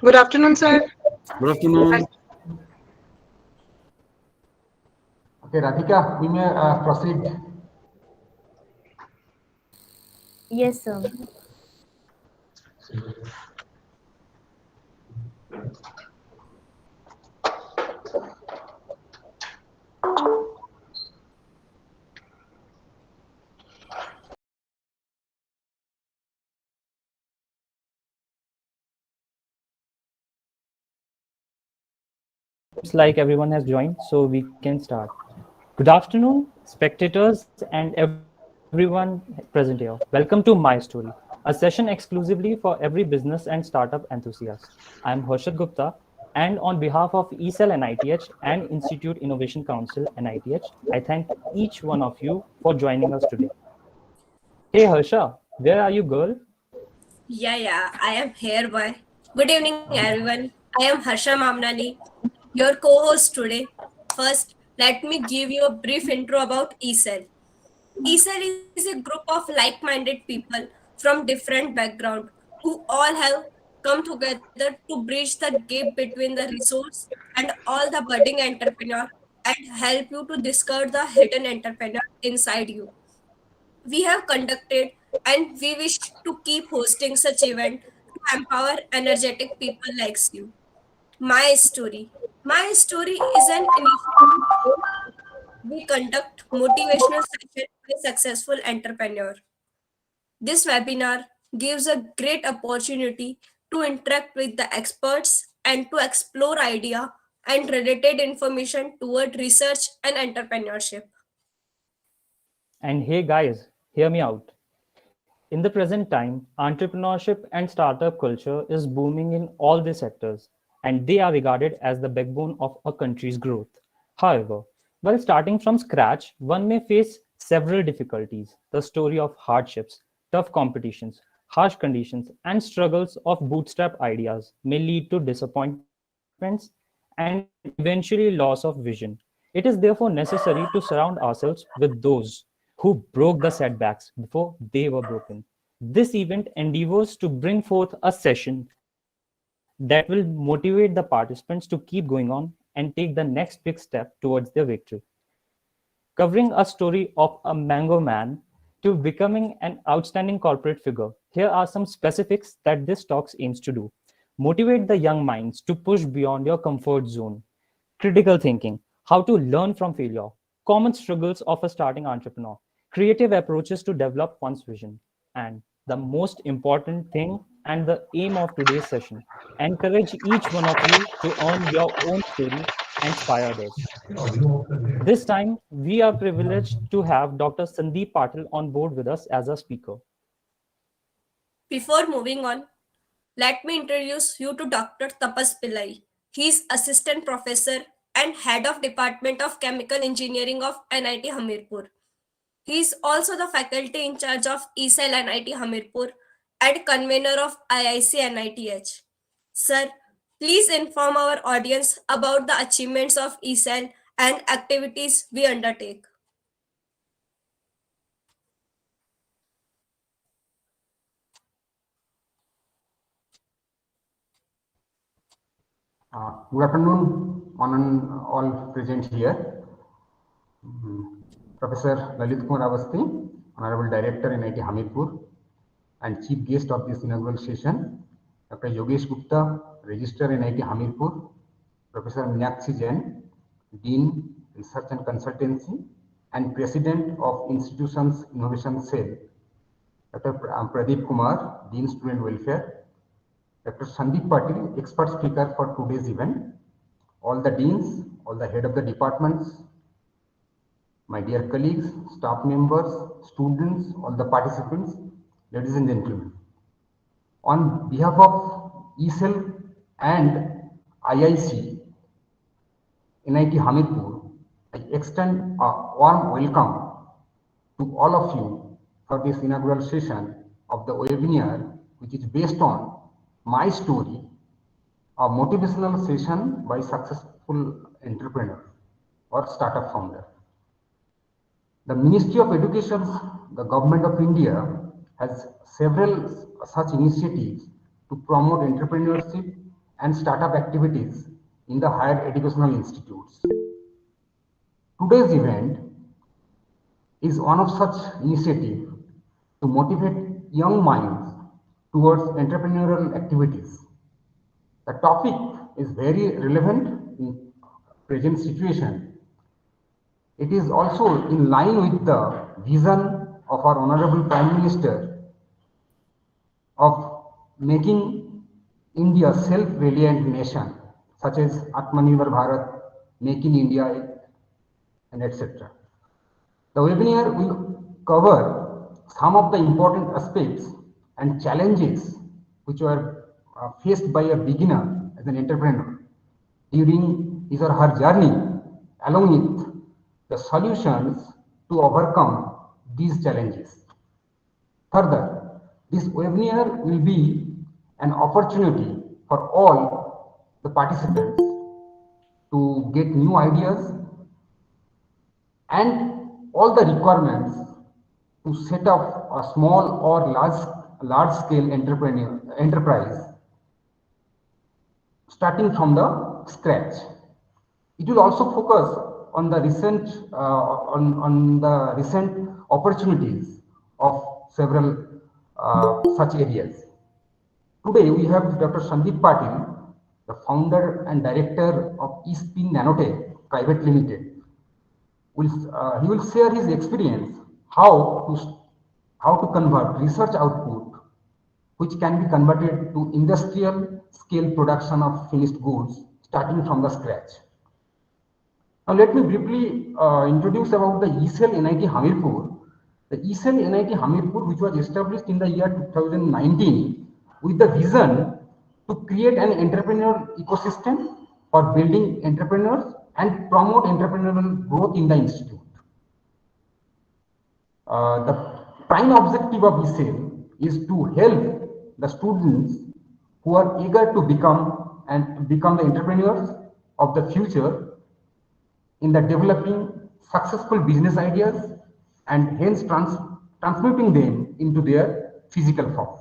Good afternoon, sir. Good afternoon. Okay, Radhika, we may proceed. Yes, sir. Seems like everyone has joined, so we can start. Good afternoon, spectators and everyone present here. Welcome to My Story, a session exclusively for every business and startup enthusiast. I am Harshad Gupta, and on behalf of E-CELL NITH and Institute Innovation Council NITH, I thank each one of you for joining us today. Hey Harsha, where are you, girl? Yeah, I am here, boy. Good evening, everyone. I am Harsha Mamnani, your co-host today. First, let me give you a brief intro about E-CELL. E-CELL is a group of like-minded people from different backgrounds who all have come together to bridge the gap between the resource and all the budding entrepreneur and help you to discover the hidden entrepreneur inside you. We have conducted and we wish to keep hosting such event to empower energetic people like you. My story. My story is an initiative where we conduct motivational session by successful entrepreneur. This webinar gives a great opportunity to interact with the experts and to explore idea and related information toward research and entrepreneurship. And hey guys, hear me out. In the present time, entrepreneurship and startup culture is booming in all the sectors, and they are regarded as the backbone of a country's growth. However, while starting from scratch, one may face several difficulties. The story of hardships, tough competitions, harsh conditions, and struggles of bootstrap ideas may lead to disappointments and eventually loss of vision. It is therefore necessary to surround ourselves with those who broke the setbacks before they were broken. This event endeavors to bring forth a session that will motivate the participants to keep going on and take the next big step towards their victory. Covering a story of a mango man to becoming an outstanding corporate figure, here are some specifics that this talk aims to do. Motivate the young minds to push beyond your comfort zone. Critical thinking, how to learn from failure, common struggles of a starting entrepreneur, creative approaches to develop one's vision, and the most important thing and the aim of today's session, encourage each one of you to earn your own story and inspire others. This time, we are privileged to have Dr. Sandip Patil on board with us as a speaker. Before moving on, let me introduce you to Dr. Tapas Pillai. He is assistant professor and head of Department of Chemical Engineering of NIT Hamirpur. He is also the faculty in charge of E-CELL NIT Hamirpur and convener of IIC NITH. Sir, please inform our audience about the achievements of E-CELL and activities we undertake. Good afternoon, one and all present here. Professor Lalit Kumar Avasti, Honorable Director in IIT Hamirpur, and Chief Guest of this inaugural session, Dr. Yogesh Gupta, Registrar in IIT Hamirpur, Professor Meenakshi Jain, Dean, Research and Consultancy, and President of Institution's Innovation Cell, Dr. Pradeep Kumar, Dean Student Welfare, Dr. Sandip Patil, expert speaker for today's event, all the deans, all the head of the departments, my dear colleagues, staff members, students, all the participants, ladies and gentlemen. On behalf of E-CELL and IIC NIT Hamirpur, I extend a warm welcome to all of you for this inaugural session of the webinar, which is based on my story, a motivational session by successful entrepreneur or startup founder. The Ministry of Education, the Government of India, has several such initiatives to promote entrepreneurship and startup activities in the higher educational institutes. Today's event is one of such initiatives to motivate young minds towards entrepreneurial activities. The topic is very relevant in present situation. It is also in line with the vision of our Honorable Prime Minister of making India a self-reliant nation, such as Atmanirbhar Bharat, Make in India, and etc. The webinar will cover some of the important aspects and challenges which were faced by a beginner as an entrepreneur during his or her journey, along with the solutions to overcome these challenges. Further, this webinar will be an opportunity for all the participants to get new ideas and all the requirements to set up a small or large scale enterprise starting from the scratch. It will also focus on the recent opportunities of several such areas. Today we have Dr. Sandip Patil, the founder and director of E-CELL Nanotech Private Limited. He will share his experience how to convert research output, which can be converted to industrial scale production of finished goods starting from the scratch. Now let me briefly introduce about the E-CELL NIT Hamirpur. The E-CELL NIT Hamirpur, which was established in the year 2019 with the vision to create an entrepreneurial ecosystem for building entrepreneurs and promote entrepreneurial growth in the institute. The prime objective of E-CELL is to help the students who are eager to become the entrepreneurs of the future in the developing successful business ideas and hence transmuting them into their physical form.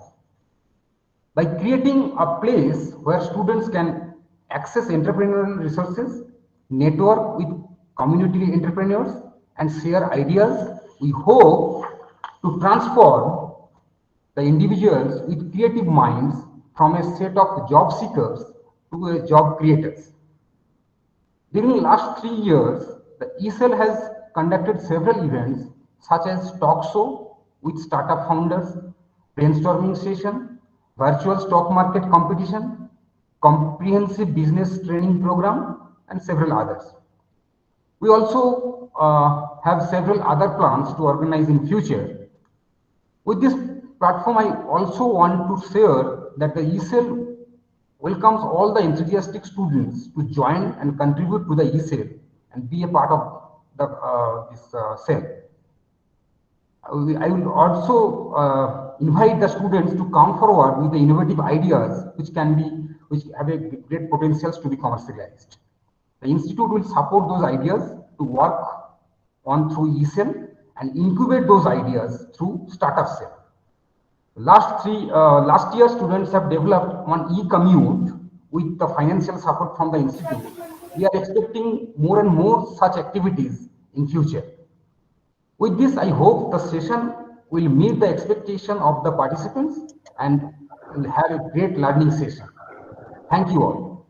By creating a place where students can access entrepreneurial resources, network with community entrepreneurs, and share ideas, we hope to transform the individuals with creative minds from a set of job seekers to a job creators. During the last 3 years, the E-CELL has conducted several events such as talk show with startup founders, brainstorming session, virtual stock market competition, comprehensive business training program, and several others. We also have several other plans to organize in future. With this platform, I also want to share that the E-CELL welcomes all the enthusiastic students to join and contribute to the E-CELL and be a part of this cell. I will also invite the students to come forward with the innovative ideas which have a great potentials to be commercialized. The institute will support those ideas to work on through E-CELL and incubate those ideas through startup cell. Last year, students have developed one e-commute with the financial support from the institute. We are expecting more and more such activities in future. With this, I hope the session will meet the expectation of the participants and will have a great learning session. Thank you all.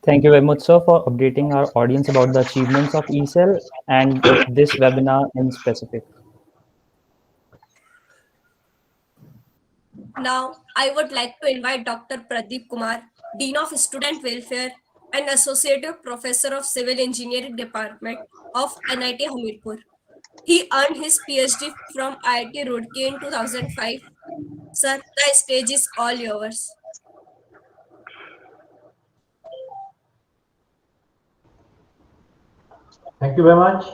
Thank you very much, sir, for updating our audience about the achievements of E-CELL and this webinar in specific. Now, I would like to invite Dr. Pradeep Kumar, Dean of Student Welfare and Associate Professor of Civil Engineering Department of NIT Hamirpur. He earned his Ph.D. from IIT Roorkee in 2005. Sir, the stage is all yours. Thank you very much.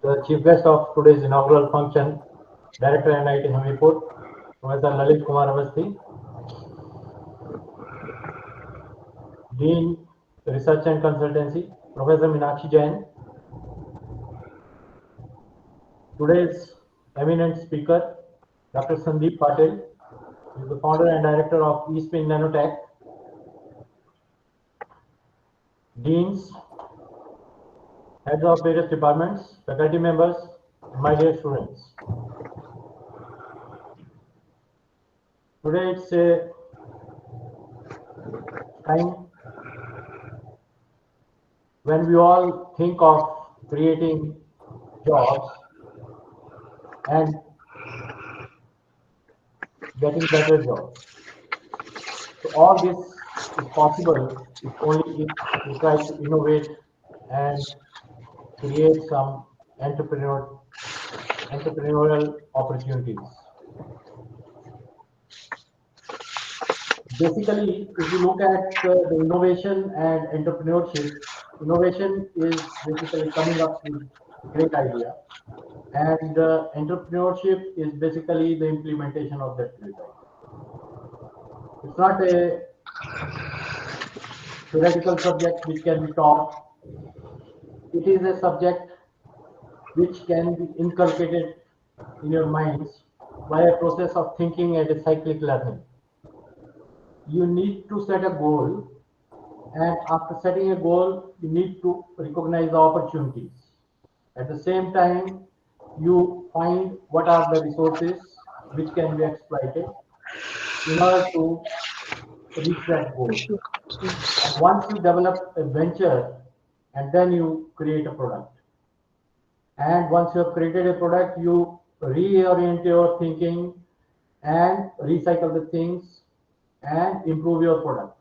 The chief guest of today's inaugural function, Director NIT Hamirpur, Professor Lalit Kumar Awasthi, Dean Research and Consultancy, Professor Meenakshi Jain. Today's eminent speaker, Dr. Sandip Patil, who is the founder and director of E-CELL Nanotech. Deans, heads of various departments, faculty members, and my dear students. Today it's a time when we all think of creating jobs and getting better jobs. So all this is possible if only if we try to innovate and create some entrepreneurial opportunities. Basically, if you look at the innovation and entrepreneurship, innovation is basically coming up with a great idea, and entrepreneurship is basically the implementation of that great idea. It's not a theoretical subject which can be taught. It is a subject which can be inculcated in your minds by a process of thinking and a cyclic learning. You need to set a goal, and after setting a goal, you need to recognize the opportunities. At the same time, you find what are the resources which can be exploited in order to reach that goal. And once you develop a venture, and then you create a product. And once you have created a product, you reorient your thinking and recycle the things and improve your product.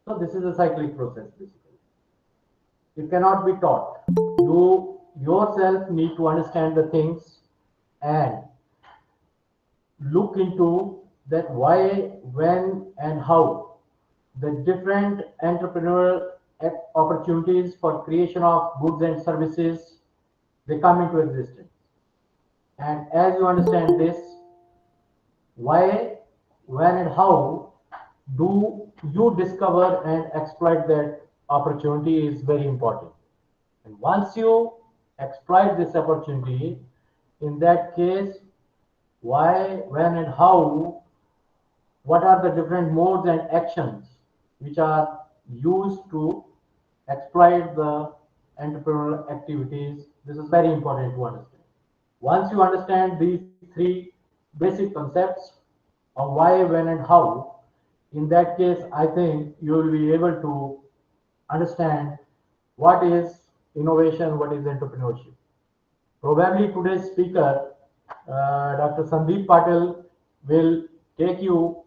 So this is a cyclic process basically. It cannot be taught. You yourself need to understand the things and look into that why, when, and how the different entrepreneurial opportunities for creation of goods and services they come into existence. And as you understand this, why, when, and how do you discover and exploit that opportunity is very important. And once you exploit this opportunity, in that case, why, when, and how, what are the different modes and actions which are used to exploit the entrepreneurial activities. This is very important to understand. Once you understand these three basic concepts of why, when, and how, in that case, I think you will be able to understand what is innovation, what is entrepreneurship. Probably today's speaker, Dr. Sandip Patil, will take you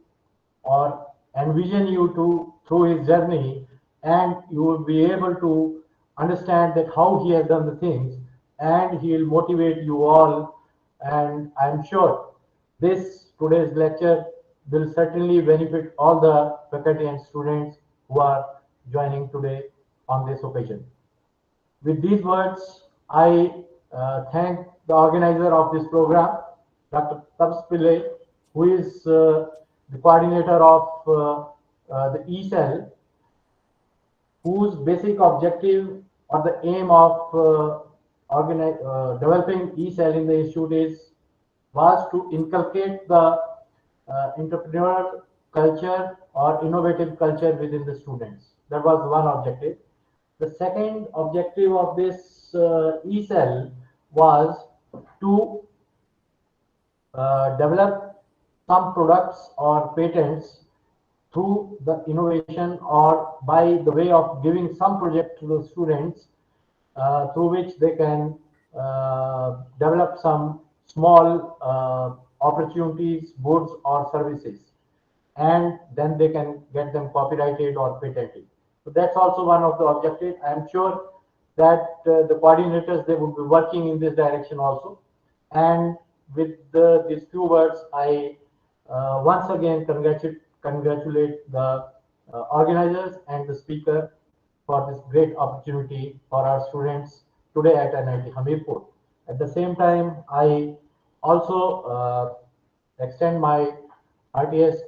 or envision you to through his journey, and you will be able to understand that how he has done the things, and he will motivate you all. And I'm sure this today's lecture will certainly benefit all the faculty and students who are joining today on this occasion. With these words, I thank the organizer of this program, Dr. Tabs Pillai, who is the coordinator of the E-CELL, whose basic objective or the aim of developing E-CELL in the institute was to inculcate the entrepreneurial culture or innovative culture within the students. That was one objective. The second objective of this E-CELL was to develop some products or patents through the innovation or by the way of giving some project to the students through which they can develop some small opportunities, goods or services, and then they can get them copyrighted or patented. So that's also one of the objectives. I'm sure that the coordinators, they would be working in this direction also. And with these few words, I once again congratulate the organizers and the speaker for this great opportunity for our students today at IIT Hamirpur. At the same time, I also extend my heartiest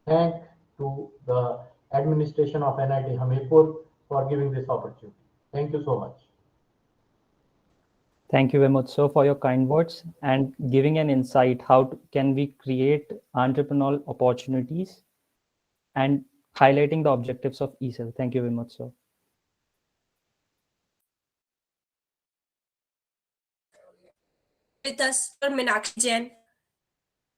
thank to the administration of NIT Hamirpur for giving this opportunity. Thank you so much. Thank you very much, sir, for your kind words and giving an insight how can we create entrepreneurial opportunities and highlighting the objectives of E-CELL. Thank you very much, sir. With us, Meenakshi Jain,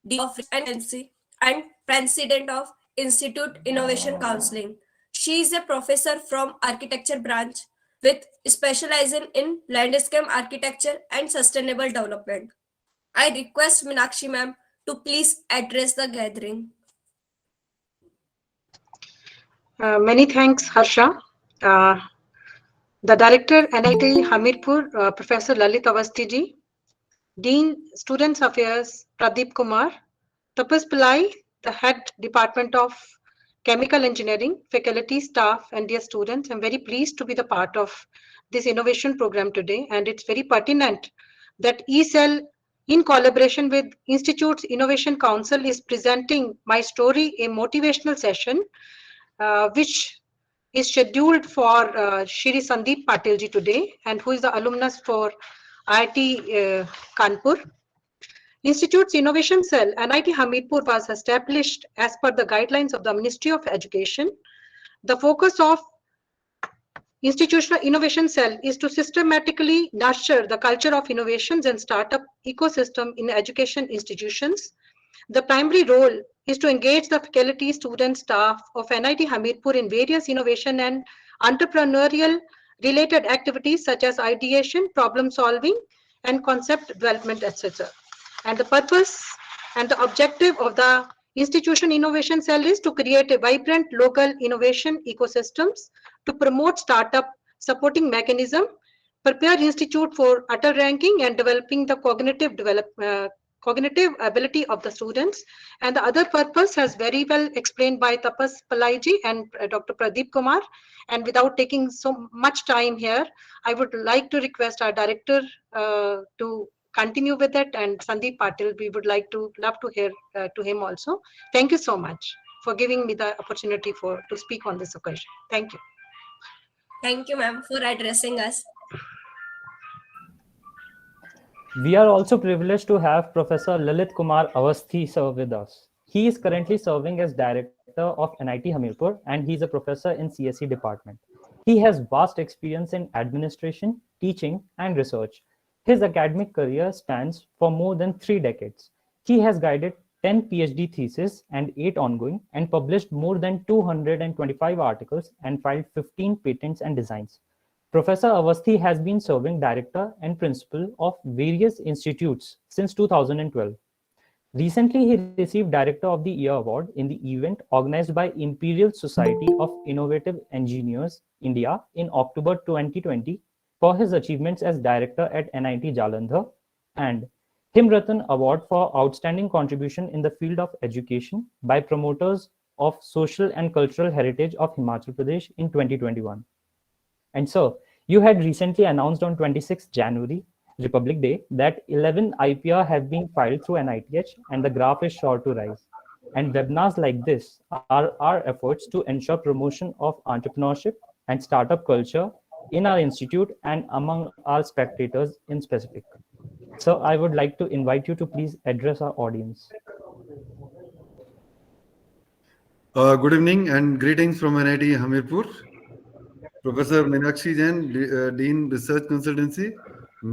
Dean of Residency and President of Institute Innovation Counseling. She is a professor from Architecture branch with specialization in landscape architecture and sustainable development. I request Meenakshi ma'am to please address the gathering. Many thanks, Harsha. The Director, NIT Hamirpur, Professor Lalit Awasthi ji, Dean, Students Affairs, Pradeep Kumar, Tapas Pillai, the Head Department of Chemical Engineering, faculty, staff, and dear students. I'm very pleased to be the part of this innovation program today, and it's very pertinent that E-CELL, in collaboration with Institute's Innovation Council, is presenting My Story, a motivational session, which is scheduled for Shri Sandip Patil ji today, and who is the alumnus for IIT Kanpur. Institute's Innovation Cell, NIT Hamirpur, was established as per the guidelines of the Ministry of Education. The focus of Institutional Innovation Cell is to systematically nurture the culture of innovations and startup ecosystem in education institutions. The primary role is to engage the faculty, students, staff of NIT Hamirpur in various innovation and entrepreneurial related activities such as ideation, problem solving, and concept development, etc. And the purpose and the objective of the Institution Innovation Cell is to create a vibrant local innovation ecosystems, to promote startup supporting mechanism, prepare institute for utter ranking and developing the cognitive ability of the students. And the other purpose has very well explained by Tapas Pillai ji and Dr. Pradeep Kumar. And without taking so much time here, I would like to request our director to continue with it, and Sandip Patil, we would love to hear to him also. Thank you so much for giving me the opportunity to speak on this occasion. Thank you. Thank you, ma'am, for addressing us. We are also privileged to have Professor Lalit Kumar Awasthi sir with us. He is currently serving as Director of NIT Hamirpur, and he is a professor in CSE department. He has vast experience in administration, teaching, and research. His academic career spans for more than 3 decades. He has guided 10 Ph.D. theses and 8 ongoing, and published more than 225 articles and filed 15 patents and designs. Professor Awasthi has been serving director and principal of various institutes since 2012. Recently, he received Director of the Year Award in the event organized by Imperial Society of Innovative Engineers, India in October 2020 for his achievements as director at NIT Jalandhar, and Him Ratan Award for outstanding contribution in the field of education by promoters of social and cultural heritage of Himachal Pradesh in 2021. And so, you had recently announced on 26th January, Republic Day, that 11 IPR have been filed through NITH, and the graph is sure to rise. And webinars like this are our efforts to ensure promotion of entrepreneurship and startup culture in our institute and among our spectators in specific. So I would like to invite you to please address our audience. Good evening and greetings from NIT Hamirpur. Professor Meenakshi Jain, Dean Research Consultancy,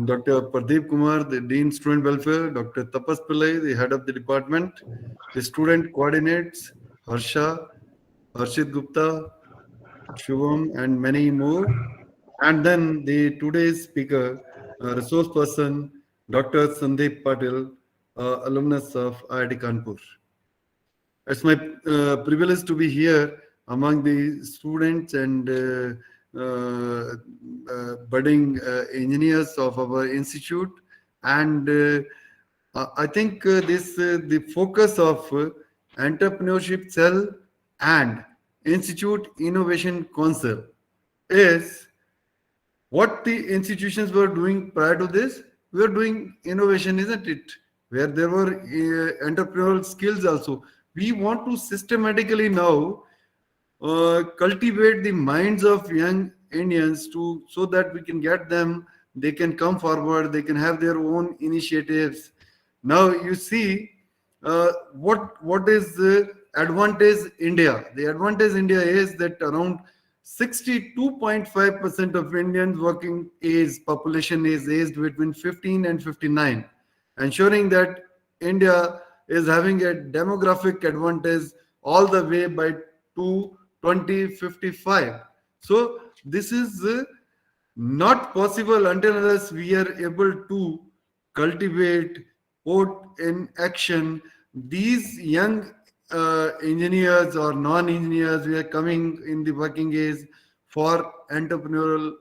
Dr. Pradeep Kumar, the Dean Student Welfare, Dr. Tapas Pillai, the Head of the Department, the Student Coordinates, Harsha, Harshit Gupta, Shubham, and many more. And then the today's speaker, resource person, Dr. Sandip Patil, alumnus of IIT Kanpur. It's my privilege to be here among the students and budding engineers of our institute, and I think the focus of entrepreneurship cell and institute innovation council is what the institutions were doing prior to this. We were doing innovation, isn't it? Where there were entrepreneurial skills also. We want to systematically now cultivate the minds of young Indians so that we can get them, they can come forward, they can have their own initiatives. Now you see, what is the advantage India? The advantage India is that around 62.5% of Indians working age population is aged between 15 and 59, ensuring that India is having a demographic advantage all the way by to 2055. So this is not possible until unless we are able to cultivate, put in action these young engineers or non-engineers who are coming in the working age for entrepreneurial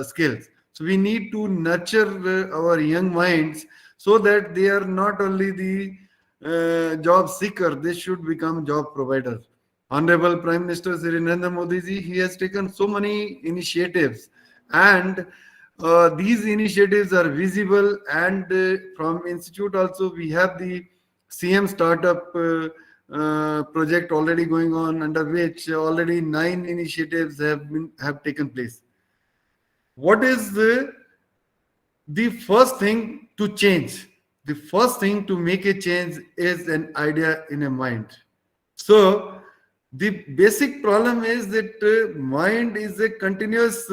skills. So we need to nurture our young minds so that they are not only the job seeker, they should become job providers. Honorable Prime Minister Sri Narendra Modi ji, he has taken so many initiatives, and these initiatives are visible. And from institute also we have the CM startup project already going on, under which already 9 initiatives have taken place. What is the first thing to change? The first thing to make a change is an idea in a mind. So the basic problem is that mind is a continuous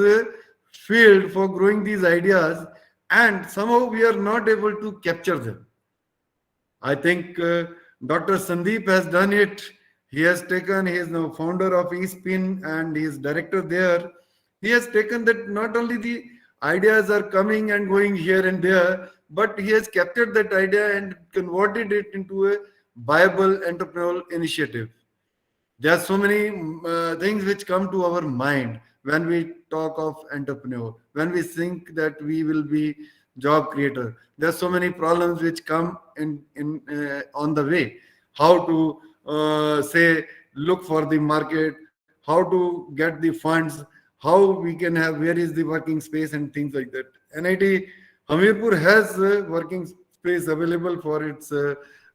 field for growing these ideas, and somehow we are not able to capture them. I think Dr. Sandip has done it. He is now founder of eSpin and he is director there. He has taken that not only the ideas are coming and going here and there, but he has captured that idea and converted it into a viable entrepreneurial initiative. There are so many things which come to our mind when we talk of entrepreneur, when we think that we will be job creator. There are so many problems which come in on the way. How to say look for the market, how to get the funds, how we can have, where is the working space and things like that. NIT Hamirpur has working space available for its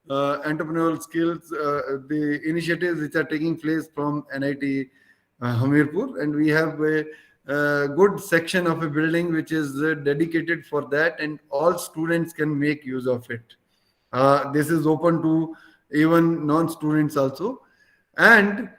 entrepreneurial skills, the initiatives which are taking place from NIT Hamirpur, and we have a good section of a building which is dedicated for that, and all students can make use of it. This is open to even non-students also. And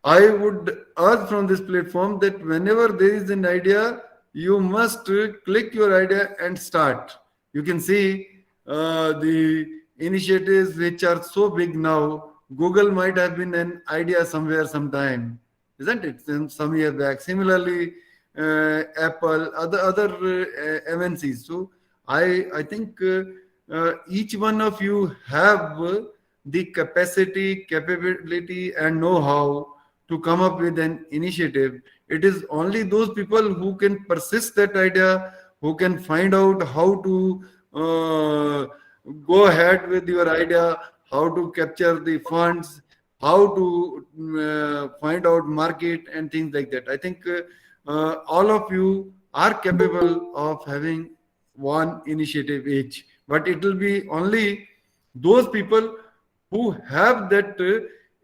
I would urge from this platform that whenever there is an idea, you must click your idea and start. You can see the initiatives which are so big now. Google might have been an idea somewhere sometime, isn't it? Some year back. Similarly, Apple, other MNCs. So I think each one of you have the capacity, capability, and know-how to come up with an initiative. It is only those people who can persist that idea, who can find out how to go ahead with your idea, how to capture the funds, how to find out market and things like that. I think all of you are capable of having one initiative each, but it will be only those people who have that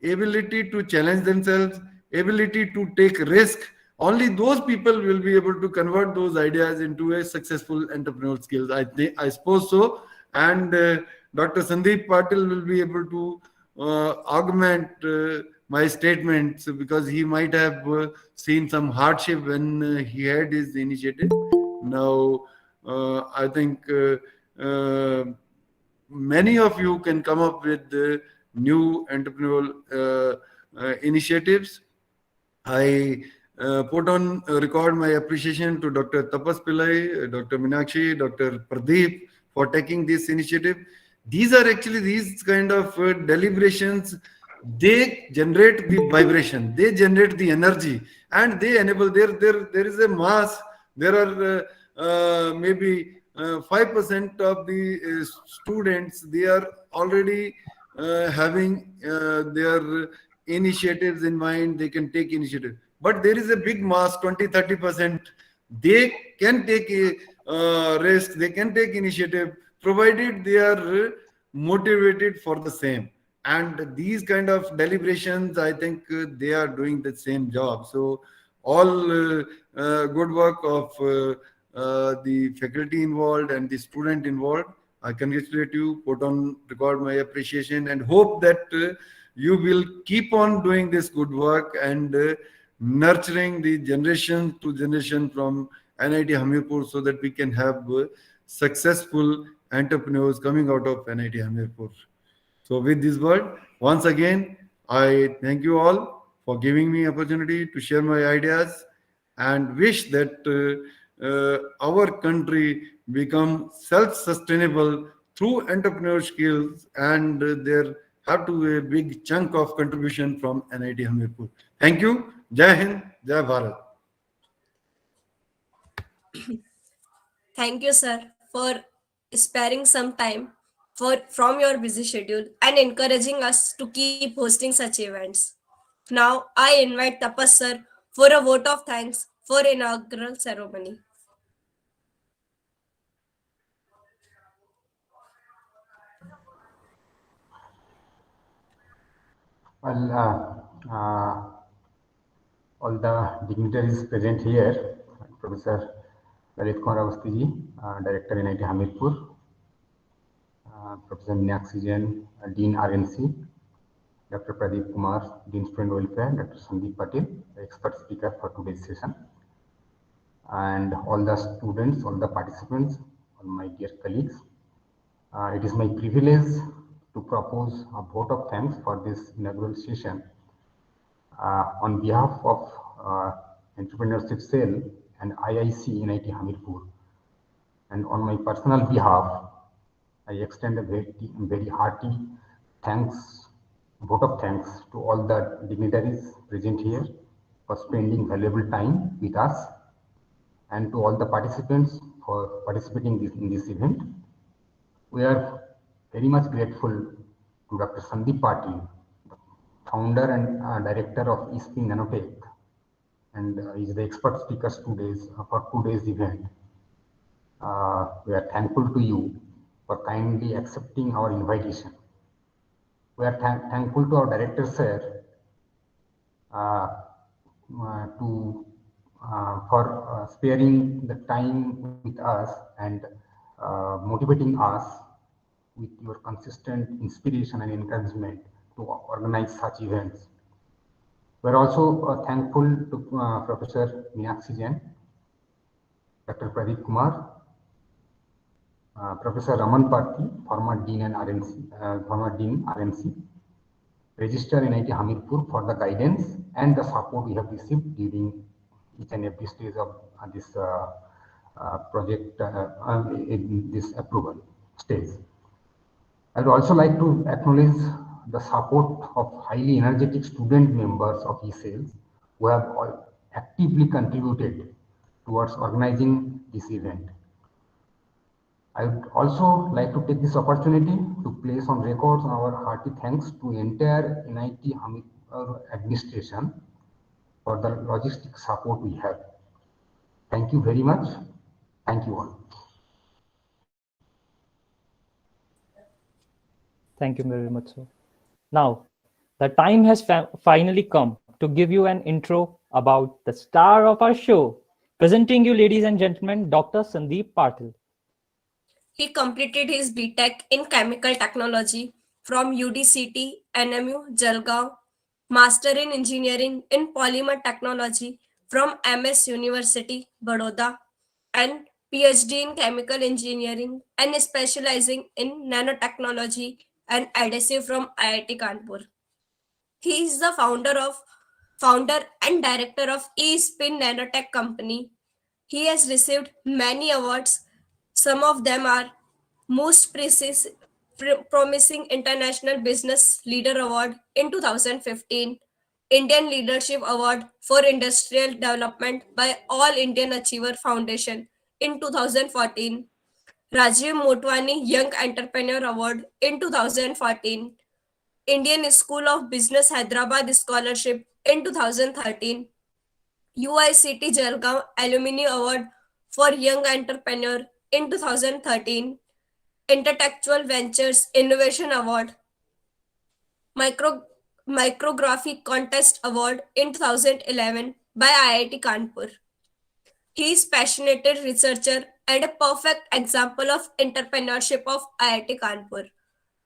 ability to challenge themselves, ability to take risk. Only those people will be able to convert those ideas into a successful entrepreneurial skills. I suppose so. And Dr. Sandip Patil will be able to augment my statements, because he might have seen some hardship when he had his initiative. Now, I think many of you can come up with new entrepreneurial initiatives. I put on record my appreciation to Dr. Tapas Pillai, Dr. Meenakshi, Dr. Pradeep for taking this initiative. These are actually these kind of deliberations. They generate the vibration, they generate the energy, and they enable. There is a mass. There are maybe 5% of the students. They are already having their initiatives in mind. They can take initiative, but there is a big mass, 20-30%. They can take a risk, they can take initiative, provided they are motivated for the same. And these kind of deliberations, I think they are doing the same job. So all good work of the faculty involved and the student involved. I congratulate you, put on record my appreciation, and hope that you will keep on doing this good work and nurturing the generation to generation from NIT Hamirpur, so that we can have successful entrepreneurs coming out of NIT Hamirpur. So with this word, once again, I thank you all for giving me opportunity to share my ideas, and wish that our country become self-sustainable through entrepreneur skills, and there have to be a big chunk of contribution from NIT Hamirpur. Thank you. Jai Hind, Jai Bharat. Thank you, sir, for sparing some time from your busy schedule and encouraging us to keep hosting such events. Now, I invite Tapas sir for a vote of thanks for inaugural ceremony. Well, all the dignitaries present here, Professor Lalit Kumar Awasthi ji, Director NIT Hamirpur, Professor Meenakshi Jain, Dean RNC, Dr. Pradeep Kumar, Dean Student Welfare, Dr. Sandip Patil, the expert speaker for today's session, and all the students, all the participants, all my dear colleagues. It is my privilege to propose a vote of thanks for this inaugural session on behalf of Entrepreneurship Cell and IIC NIT Hamirpur. And on my personal behalf, I extend a very hearty vote of thanks to all the dignitaries present here for spending valuable time with us, and to all the participants for participating in this event. We are very much grateful to Dr. Sandip Patil, founder and director of E-CELL Nanotech, and is the expert speaker for today's event. We are thankful to you for kindly accepting our invitation. We are thankful to our director, sir, for sparing the time with us and motivating us with your consistent inspiration and encouragement to organize such events. We are also thankful to Professor Meenakshi Jain, Dr. Pradeep Kumar, Professor Raman Parthi, former Dean RMC, Register NIT Hamirpur, for the guidance and the support we have received during each and every stage of this project, in this approval stage. I would also like to acknowledge the support of highly energetic student members of E-CELL who have all actively contributed towards organizing this event. I would also like to take this opportunity to place on record our hearty thanks to entire NIT Hamirpur administration for the logistic support we have. Thank you very much. Thank you all. Thank you very much, sir. Now, the time has finally come to give you an intro about the star of our show. Presenting you, ladies and gentlemen, Dr. Sandip Patil. He completed his BTech in Chemical Technology from UDCT NMU Jalgaon, Master in Engineering in Polymer Technology from MS University Baroda, and Ph.D. in Chemical Engineering and specializing in Nanotechnology and Adhesive from IIT Kanpur. He is the founder and director of E-Spin Nanotech company. He has received many awards. Some of them are most promising International Business Leader Award in 2015, Indian Leadership Award for Industrial Development by All Indian Achiever Foundation in 2014, Rajeev Motwani Young Entrepreneur Award in 2014, Indian School of Business Hyderabad Scholarship in 2013, UICT Jalgaon Alumni Award for Young Entrepreneur in 2013, Intellectual Ventures Innovation Award, Micrographic Contest Award in 2011 by IIT Kanpur. He is passionate researcher and a perfect example of entrepreneurship of IIT Kanpur.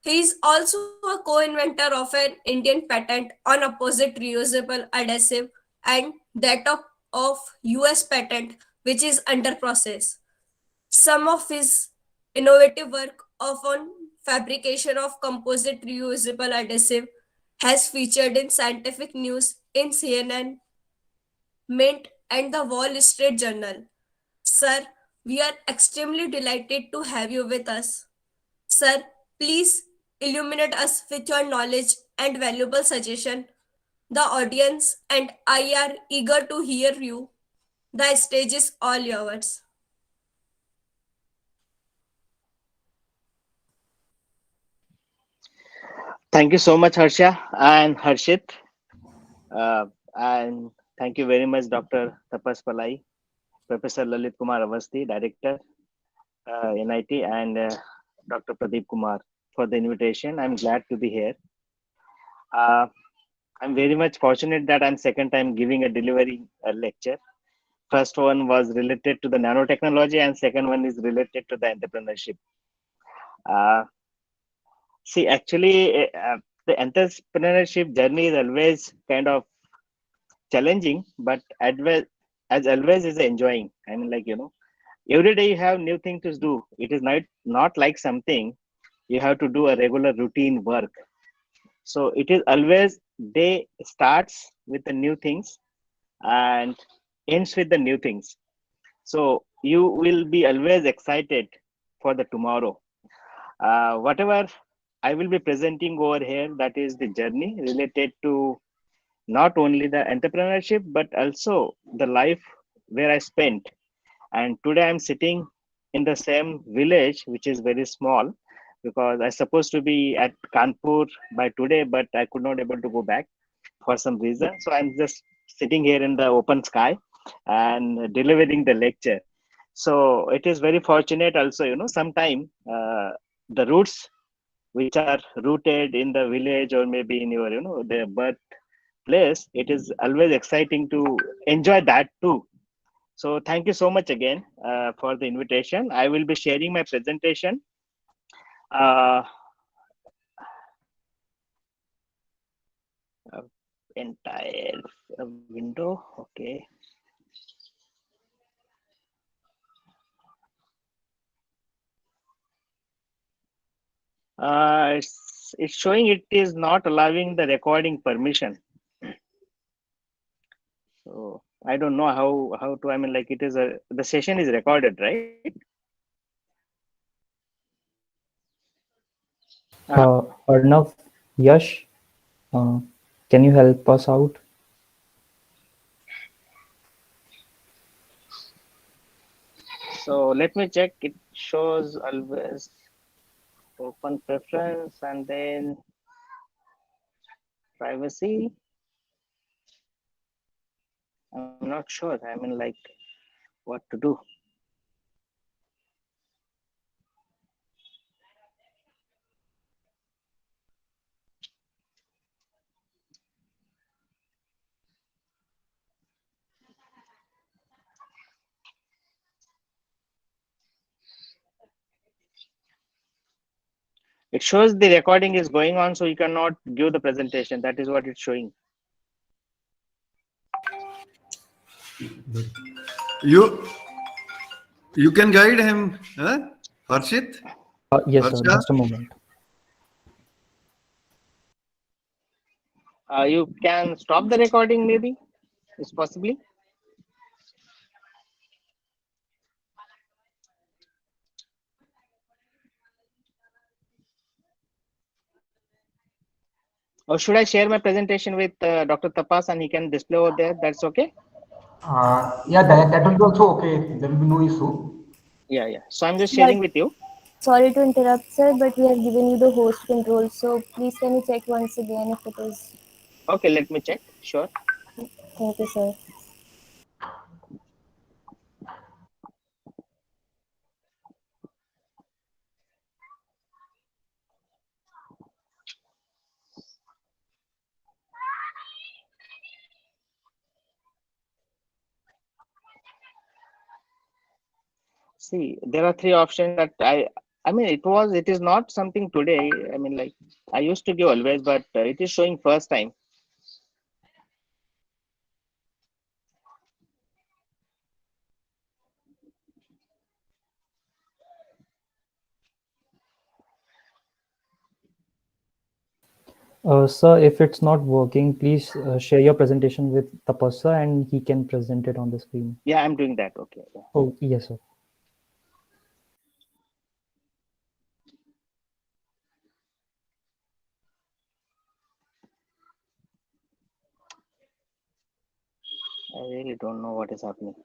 He is also a co-inventor of an Indian patent on opposite reusable adhesive and that of US patent which is under process. Some of his innovative work on fabrication of composite reusable adhesive has featured in scientific news in CNN, Mint, and the Wall Street Journal. Sir, we are extremely delighted to have you with us. Sir, please illuminate us with your knowledge and valuable suggestion. The audience and I are eager to hear you. The stage is all yours. Thank you so much, Harsha and Harshit. And thank you very much, Dr. Tapas Palai, Professor Lalit Kumar Avasthi, Director, NIT, and Dr. Pradeep Kumar for the invitation. I'm glad to be here. I'm very much fortunate that I'm second time giving a delivery lecture. First one was related to the nanotechnology and second one is related to the entrepreneurship. See, actually, the entrepreneurship journey is always kind of challenging, but as always is enjoying. I mean, like, every day you have new things to do. It is not like something you have to do a regular routine work. So it is always day starts with the new things and ends with the new things. So you will be always excited for the tomorrow. Whatever I will be presenting over here, that is the journey related to not only the entrepreneurship, but also the life where I spent. And today I'm sitting in the same village, which is very small, because I supposed to be at Kanpur by today, but I could not able to go back for some reason. So I'm just sitting here in the open sky and delivering the lecture. So it is very fortunate also, sometime the roots which are rooted in the village or maybe in your, the birthplace, it is always exciting to enjoy that too. So thank you so much again for the invitation. I will be sharing my presentation. Entire window, okay. It's showing it is not allowing the recording permission. So I don't know how to. I mean, like it is the session is recorded, right? Arnav, Yash, can you help us out? So let me check. It shows always open preference and then privacy. I'm not sure. I mean, like what to do. It shows the recording is going on, so you cannot give the presentation. That is what it's showing. You can guide him, huh? Harshit? Yes, sir. Harsha? Just a moment. You can stop the recording, maybe. It's possibly. Or should I share my presentation with Dr. Tapas and he can display over there? That's okay? Yeah, that will be also okay. There will be no issue. Yeah. So I'm just But sharing with you. sorry to interrupt, sir, but we have given you the host control. So please can you check once again if it is? Okay, let me check. Sure. Thank you, sir. See, there are three options that I mean, it is not something today. I mean, like I used to give always, but it is showing first time. Sir, if it's not working, please share your presentation with Tapasya and he can present it on the screen. Yeah, I'm doing that. Okay. Yeah. Oh, yes, sir. I really don't know what is happening.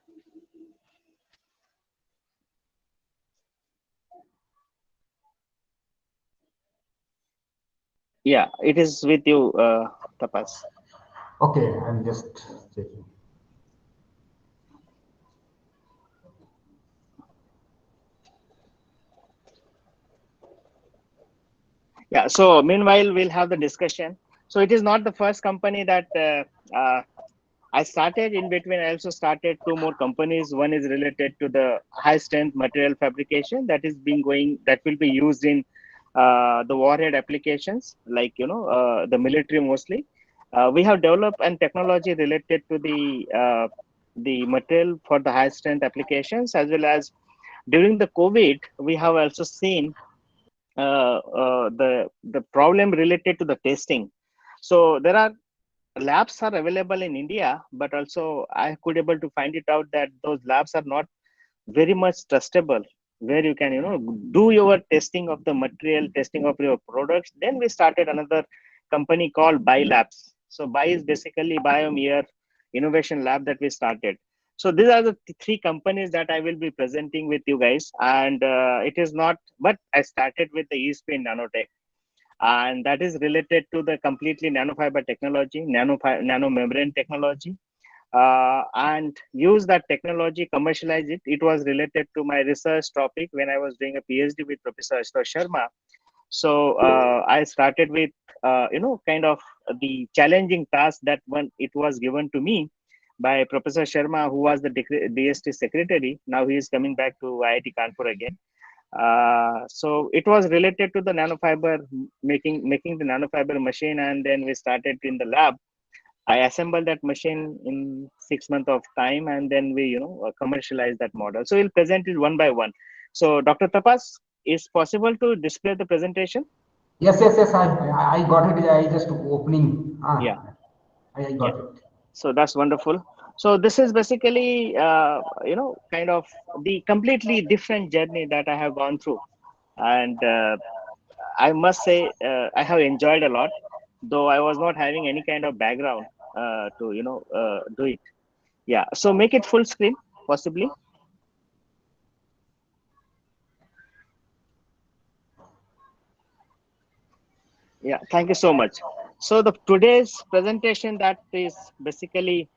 Yeah, it is with you, Tapas. Okay, I'm just checking. Yeah. So meanwhile, we'll have the discussion. So it is not the first company that I started. In between, I also started two more companies. One is related to the high strength material fabrication that is being going, that will be used in the warhead applications, like the military mostly. We have developed and technology related to the material for the high strength applications, as well as during the COVID, we have also seen the problem related to the testing. So there are labs are available in India, but also I could able to find it out that those labs are not very much trustable, where you can do your testing of the material, testing of your products. Then we started another company called Bi Labs. So Bi is basically Biomere Innovation Lab that we started. So these are the three companies that I will be presenting with you guys, and it is not, but I started with the ESP Nanotech, and that is related to the completely nanofiber technology, nano membrane technology, and use that technology, commercialize it. It was related to my research topic when I was doing a PhD with Professor Ashutosh Sharma. So I started with kind of the challenging task that when it was given to me by Professor Sharma, who was the DST secretary. Now he is coming back to IIT Kanpur again. So it was related to the nanofiber, making the nanofiber machine, and then we started in the lab. I assembled that machine in 6 months of time, and then we commercialized that model. So we'll present it one by one. So Dr. Tapas, is possible to display the presentation? Yes, yes, yes. I got it. I just opening. Yeah. I got it. So that's wonderful. So this is basically kind of the completely different journey that I have gone through, and I must say I have enjoyed a lot, though I was not having any kind of background to do it. Yeah. So make it full screen, possibly. Yeah. Thank you so much. So the today's presentation, that is basically.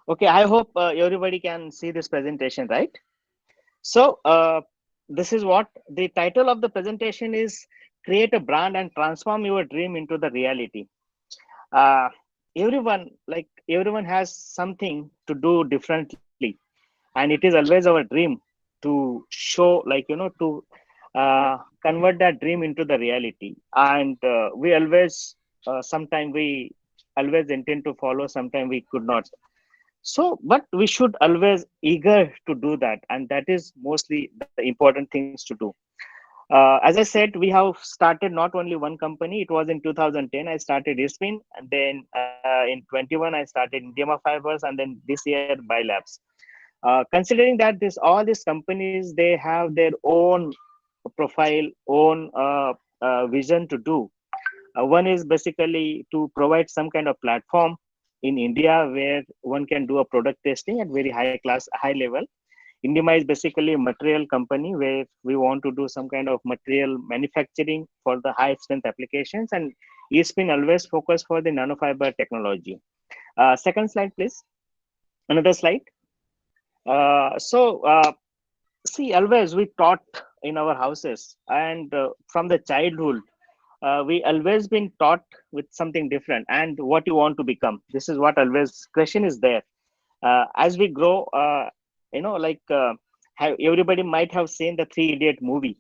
Okay, I hope everybody can see this presentation, right? So this is what the title of the presentation is: create a brand and transform your dream into the reality. Uh, everyone has something to do differently, and it is always our dream to show, to convert that dream into the reality. And we always, sometimes we always intend to follow, sometimes we could not. So but we should always eager to do that, and that is mostly the important things to do. As I said, we have started not only one company. It was in 2010 I started Ispin, and then in 21 I started Indiama Fibers, and then this year Bi Labs. Considering that all these companies, they have their own profile, own vision to do. One is basically to provide some kind of platform in India where one can do a product testing at very high class, high level. Indima is basically a material company where we want to do some kind of material manufacturing for the high strength applications, and ESPN always focus for the nanofiber technology. Second slide, please. Another slide. See, always we taught in our houses, and from the childhood, we always been taught with something different, and what you want to become. This is what always question is there. As we grow, like everybody might have seen the Three Idiot movie,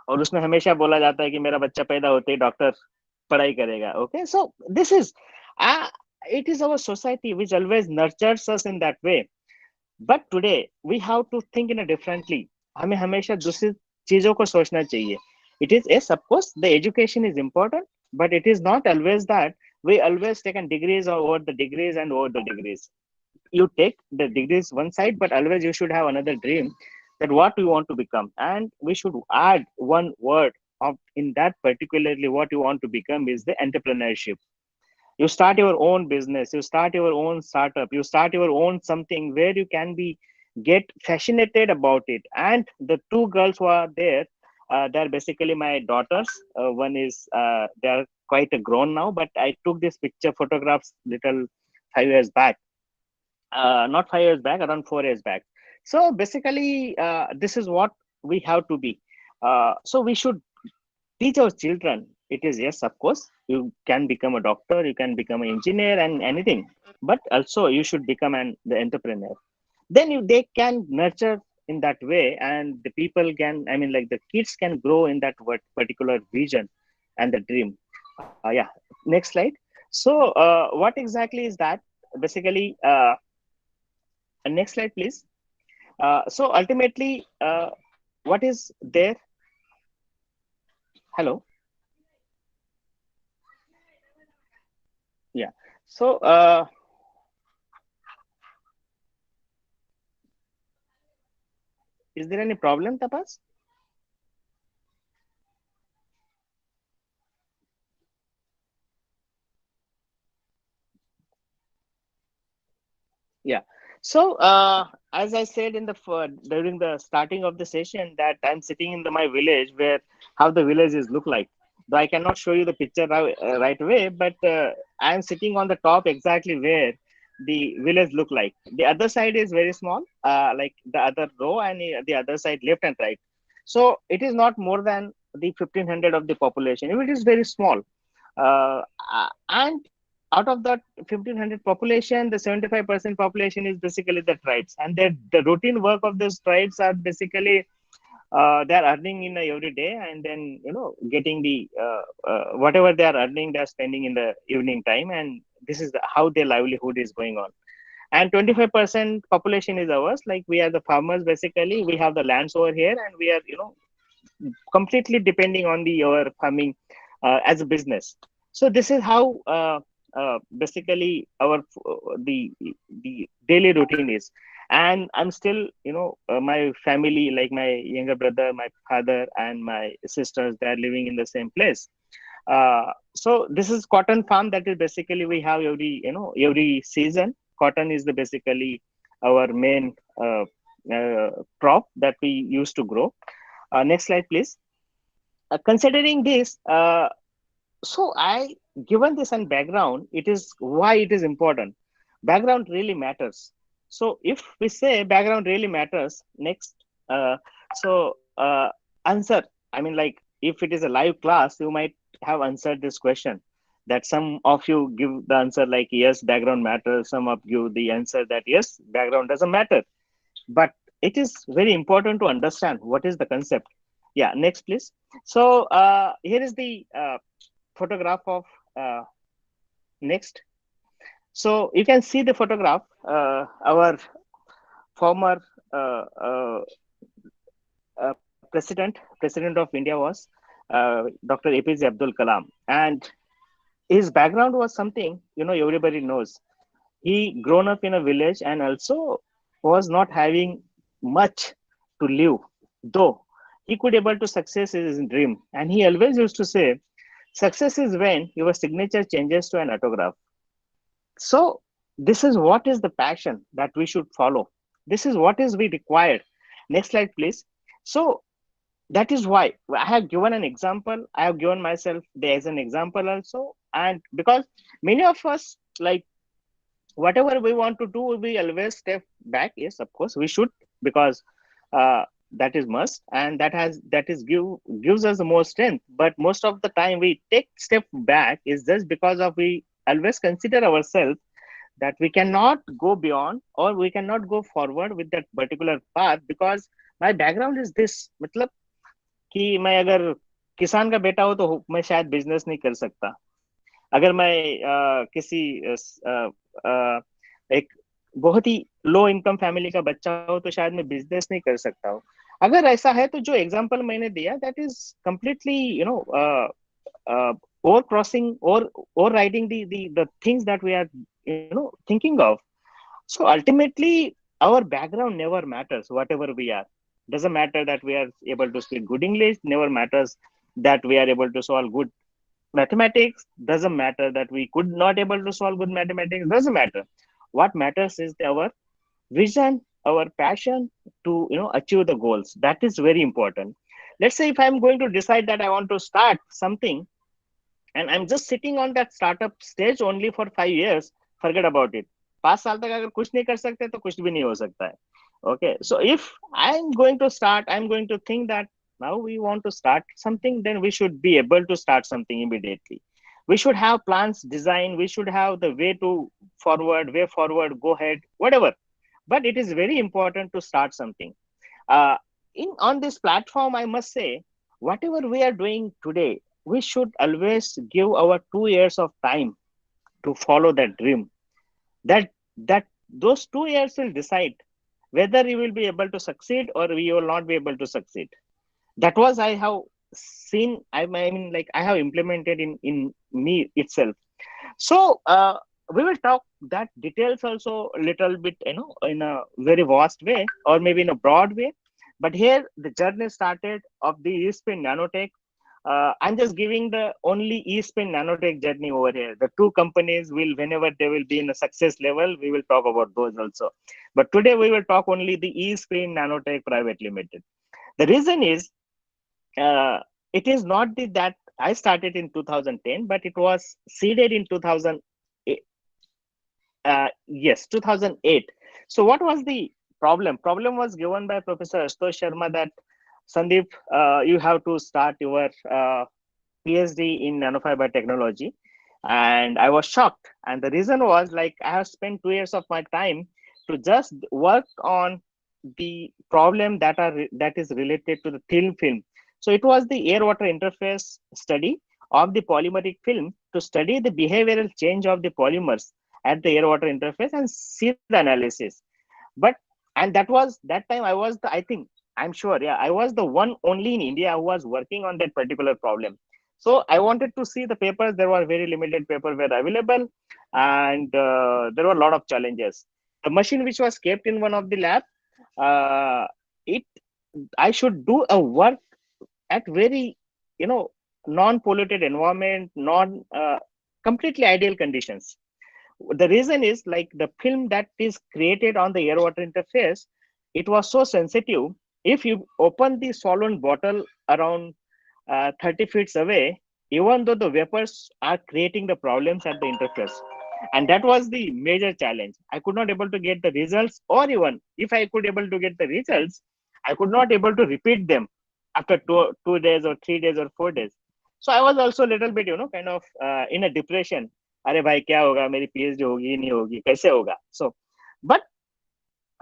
और उसमें हमेशा बोला जाता है कि मेरा बच्चा पैदा होते ही डॉक्टर पढ़ाई करेगा. Okay, so this is it is our society which always nurtures us in that way. But today we have to think in a differently. हमें हमेशा दूसरी चीजों को सोचना चाहिए. It is, yes, of course, the education is important, but it is not always that we always take degrees over the degrees and over the degrees. You take the degrees one side, but always you should have another dream, that what you want to become. And we should add one word of in that particularly what you want to become is the entrepreneurship. You start your own business, you start your own startup, you start your own something where you can be get fascinated about it. And the two girls who are there, they're basically my daughters. One is they are quite grown now, but I took this picture photographs little 5 years back, not 5 years back, around 4 years back. So basically this is what we have to be. So we should teach our children. It is, yes, of course, you can become a doctor, you can become an engineer and anything, but also you should become the entrepreneur. Then they can nurture in that way, and the people can, I mean, like the kids can grow in that particular vision and the dream. Yeah, next slide. So what exactly is that? Basically, next slide, please. So ultimately, what is there? Hello. Yeah. So is there any problem, Tapas? Yeah. So as I said in the during the starting of the session, that I'm sitting in my village, where how the villages look like. Though I cannot show you the picture right away, but I'm sitting on the top exactly where the village look like. The other side is very small, like the other row, and the other side left and right. So it is not more than the 1500 of the population. It is very small, and out of that 1500 population, the 75% population is basically the tribes, and the routine work of those tribes are basically they are earning in every day, and then getting the whatever they are earning, they are spending in the evening time, and this is how their livelihood is going on. And 25% population is ours, like we are the farmers. Basically we have the lands over here, and we are completely depending on our farming as a business. So this is how basically our the daily routine is. And I'm still my family, like my younger brother, my father, and my sisters, they are living in the same place. So this is cotton farm, that is basically we have every season. Cotton is basically our main crop that we used to grow. Next slide, please. Considering this, so I given this and background, it is why it is important. Background really matters. So if we say background really matters, next. So answer. I mean, like if it is a live class, you might have answered this question. That some of you give the answer like yes, background matters. Some of you the answer that yes, background doesn't matter. But it is very important to understand what is the concept. Yeah, next please. So here is the photograph of next. So you can see the photograph. Our former president of India was Dr. APJ Abdul Kalam, and his background was something everybody knows. He grown up in a village and also was not having much to live, though he could able to success his dream. And he always used to say, success is when your signature changes to an autograph. So this is what is the passion that we should follow. This is what is we required. Next slide, please. So that is why I have given an example. I have given myself there as an example also. And because many of us, like whatever we want to do, we always step back. Yes, of course we should, because that is must, and gives us the more strength. But most of the time we take step back is just because of we always consider ourselves that we cannot go beyond or we cannot go forward with that particular path because my background is this. मतलब कि मैं अगर किसान का बेटा हो तो मैं शायद बिजनेस नहीं कर सकता. अगर मैं किसी एक बहुत ही लो इनकम फैमिली का बच्चा हो तो शायद मैं बिजनेस नहीं कर सकता हूँ. अगर ऐसा है तो जो एग्जांपल मैंने दिया that is completely over crossing or overriding the things that we are thinking of. So ultimately our background never matters. Whatever we are, doesn't matter that we are able to speak good English, never matters that we are able to solve good mathematics, doesn't matter that we could not able to solve good mathematics, doesn't matter. What matters is our vision, our passion to achieve the goals. That is very important. Let's say if I'm going to decide that I want to start something and I'm just sitting on that startup stage only for 5 years, forget about it. 5 साल तक अगर कुछ नहीं कर सकते तो कुछ भी नहीं हो सकता है. Okay, so if I'm going to start, I'm going to think that now we want to start something, then we should be able to start something immediately. We should have plans, design, we should have the way forward, go ahead, whatever. But it is very important to start something. On this platform, I must say, whatever we are doing today, we should always give our 2 years of time to follow that dream. That those 2 years will decide whether you will be able to succeed or you will not be able to succeed. That was I have seen. I mean, like I have implemented in me itself. So we will talk that details also a little bit, in a very vast way or maybe in a broad way. But here the journey started of the E-Spin Nanotech. I'm just giving the only E-Spin Nanotech journey over here. The two companies will, whenever they will be in a success level, we will talk about those also. But today we will talk only the E-Spin Nanotech Private Limited. The reason is, it is not that I started in 2010, but it was seeded in 2008. 2008. So what was the problem? Problem was given by Professor Ashutosh Sharma that Sandip, you have to start your Ph.D. in nanofiber technology. And I was shocked. And the reason was like I have spent 2 years of my time to just work on the problem that is related to the thin film. So it was the air-water interface study of the polymeric film to study the behavioral change of the polymers at the air-water interface and see the analysis. And that time I was I'm sure, yeah, I was the one only in India who was working on that particular problem. So I wanted to see the papers. There were very limited papers were available, and there were a lot of challenges. The machine which was kept in one of the lab, I should do a work at very, non-polluted environment, completely ideal conditions. The reason is like the film that is created on the air-water interface, it was so sensitive. If you open the solvent bottle around 30 feet away, even though the vapors are creating the problems at the interface. And that was the major challenge. I could not able to get the results, or even if I could able to get the results, I could not able to repeat them after 2 days or 3 days or 4 days. So I was also a little bit, kind of in a depression. अरे भाई क्या होगा, मेरी PhD होगी नहीं होगी, कैसे होगा? So, but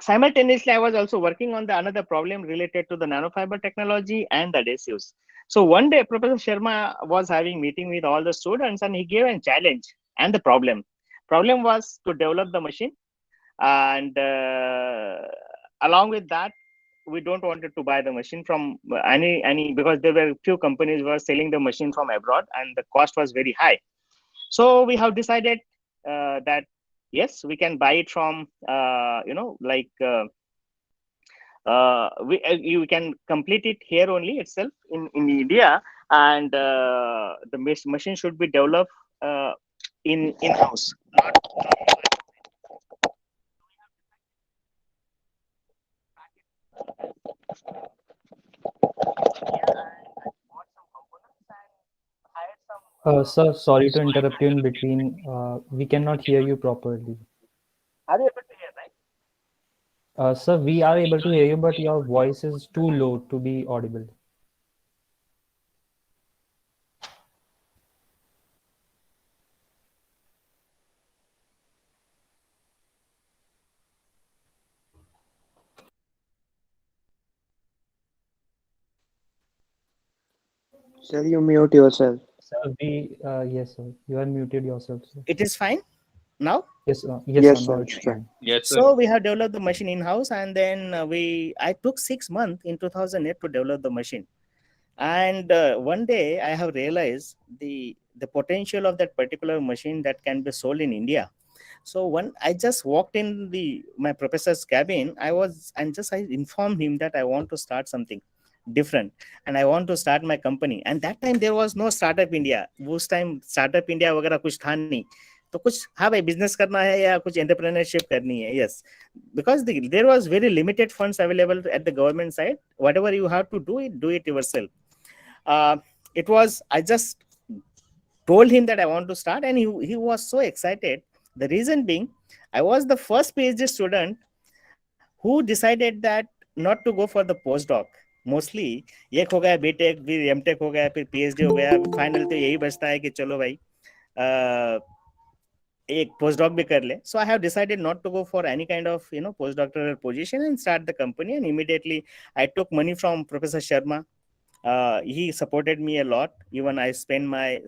simultaneously, I was also working on the another problem related to the nanofiber technology and the adhesives. So one day, Professor Sharma was having meeting with all the students, and he gave a challenge and the problem. Problem was to develop the machine, and along with that, we don't wanted to buy the machine from any because there were few companies were selling the machine from abroad, and the cost was very high. So we have decided that yes, we can buy it from you can complete it here only itself in India, and the machine should be developed in house. Sir, sorry to interrupt you in between. We cannot hear you properly. Are you able to hear, right? Sir, we are able to hear you, but your voice is too low to be audible. Sir, you mute yourself. Sir, yes, sir. You are muted yourself, sir. It is fine now. Yes, Yes, sir. sir. Now it's It's fine. fine. Yes, sir. So we have developed the machine in house, and then I took 6 months in 2008 to develop the machine. And one day I have realized the potential of that particular machine that can be sold in India. So when I just walked in my professor's cabin, I informed him that I want to start something different and I want to start my company. And that time there was no startup India. उस time startup India वगैरह कुछ था नहीं. तो कुछ हाँ भाई business करना है या कुछ entrepreneurship करनी है. Yes, because there was very limited funds available at the government side. Whatever you have to do it yourself. I just told him that I want to start, and he was so excited. The reason being, I was the first PhD student who decided that not to go for the postdoc. Mostly एक हो गया BTech, फिर MTech हो गया, फिर PhD हो गया, final तो यही बचता है कि चलो भाई एक postdoc भी कर ले. So I have decided not to go for any kind of postdoctoral position and start the company. And immediately I took money from Professor Sharma. He supported me a lot. Even I spent a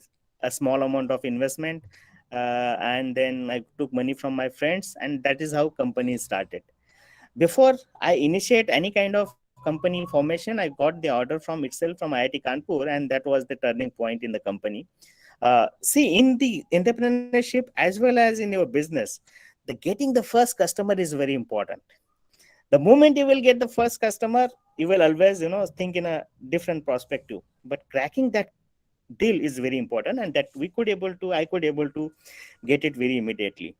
small amount of investment, and then I took money from my friends, and that is how company started. Before I initiate any kind of company formation, I got the order from E-CELL from IIT Kanpur, and that was the turning point in the company. See, in the entrepreneurship as well as in your business, the getting the first customer is very important. The moment you will get the first customer, you will always think in a different perspective. But cracking that deal is very important, and that I could able to get it very immediately.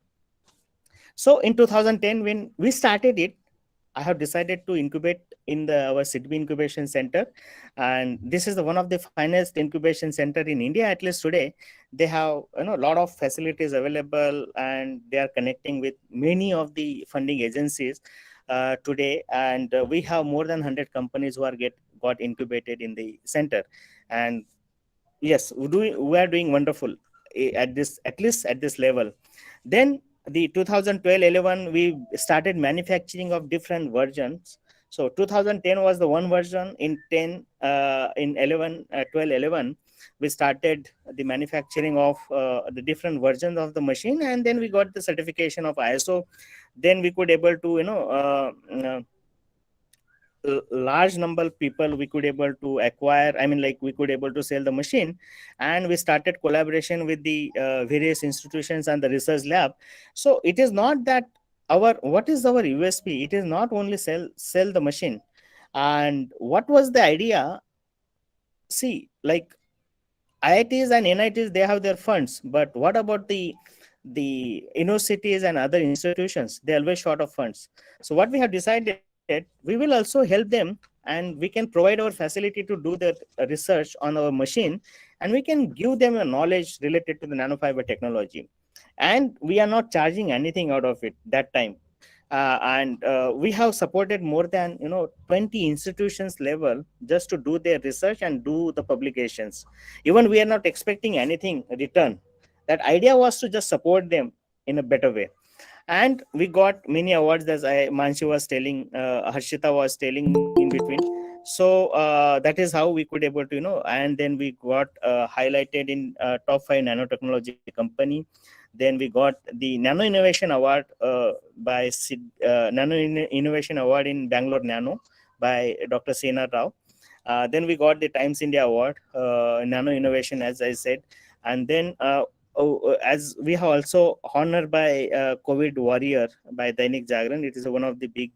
So in 2010, when we started it, I have decided to incubate in our SIDBI incubation center, and this is one of the finest incubation center in India. At least today, they have a lot of facilities available, and they are connecting with many of the funding agencies today. And we have more than 100 companies who got incubated in the center, and yes, we are doing wonderful at least at this level. Then the 2012-11 we started manufacturing of different versions. So 2010 was the one version. In 12-11 we started the manufacturing of the different versions of the machine, and then we got the certification of ISO. Then we could able to large number of people we could able to acquire. We could able to sell the machine, and we started collaboration with the various institutions and the research lab. So it is not that what is our USP? It is not only sell the machine. And what was the idea? See, like IITs and NITs, they have their funds, but what about the universities and other institutions? They're always short of funds. So what we have decided, we will also help them, and we can provide our facility to do the research on our machine, and we can give them a knowledge related to the nanofiber technology. And we are not charging anything out of it that time. And we have supported more than 20 institutions level just to do their research and do the publications. Even we are not expecting anything return. That idea was to just support them in a better way. And we got many awards, as Manshi was telling, Harshita was telling in between. So that is how we could able to and then we got highlighted in top 5 nanotechnology company. Then we got the Nano Innovation Award by Nano Innovation Award in Bangalore Nano by Dr. Sena Rao. Then we got the Times India Award, Nano Innovation, as I said. And then as we have also honored by COVID Warrior by Dainik Jagran. It is one of the big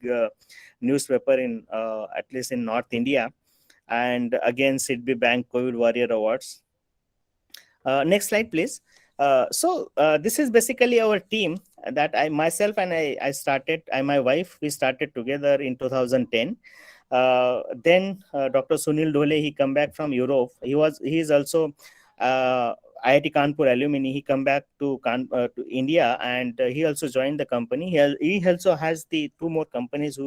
newspaper in at least in North India. And again, SIDBI Bank COVID Warrior Awards. Next slide, please. So this is basically our team that myself and I started. My wife, we started together in 2010. Then Dr. Sunil Dhole, he come back from Europe. He is also IIT Kanpur alumni. He come back to India, and he also joined the company. He also has the two more companies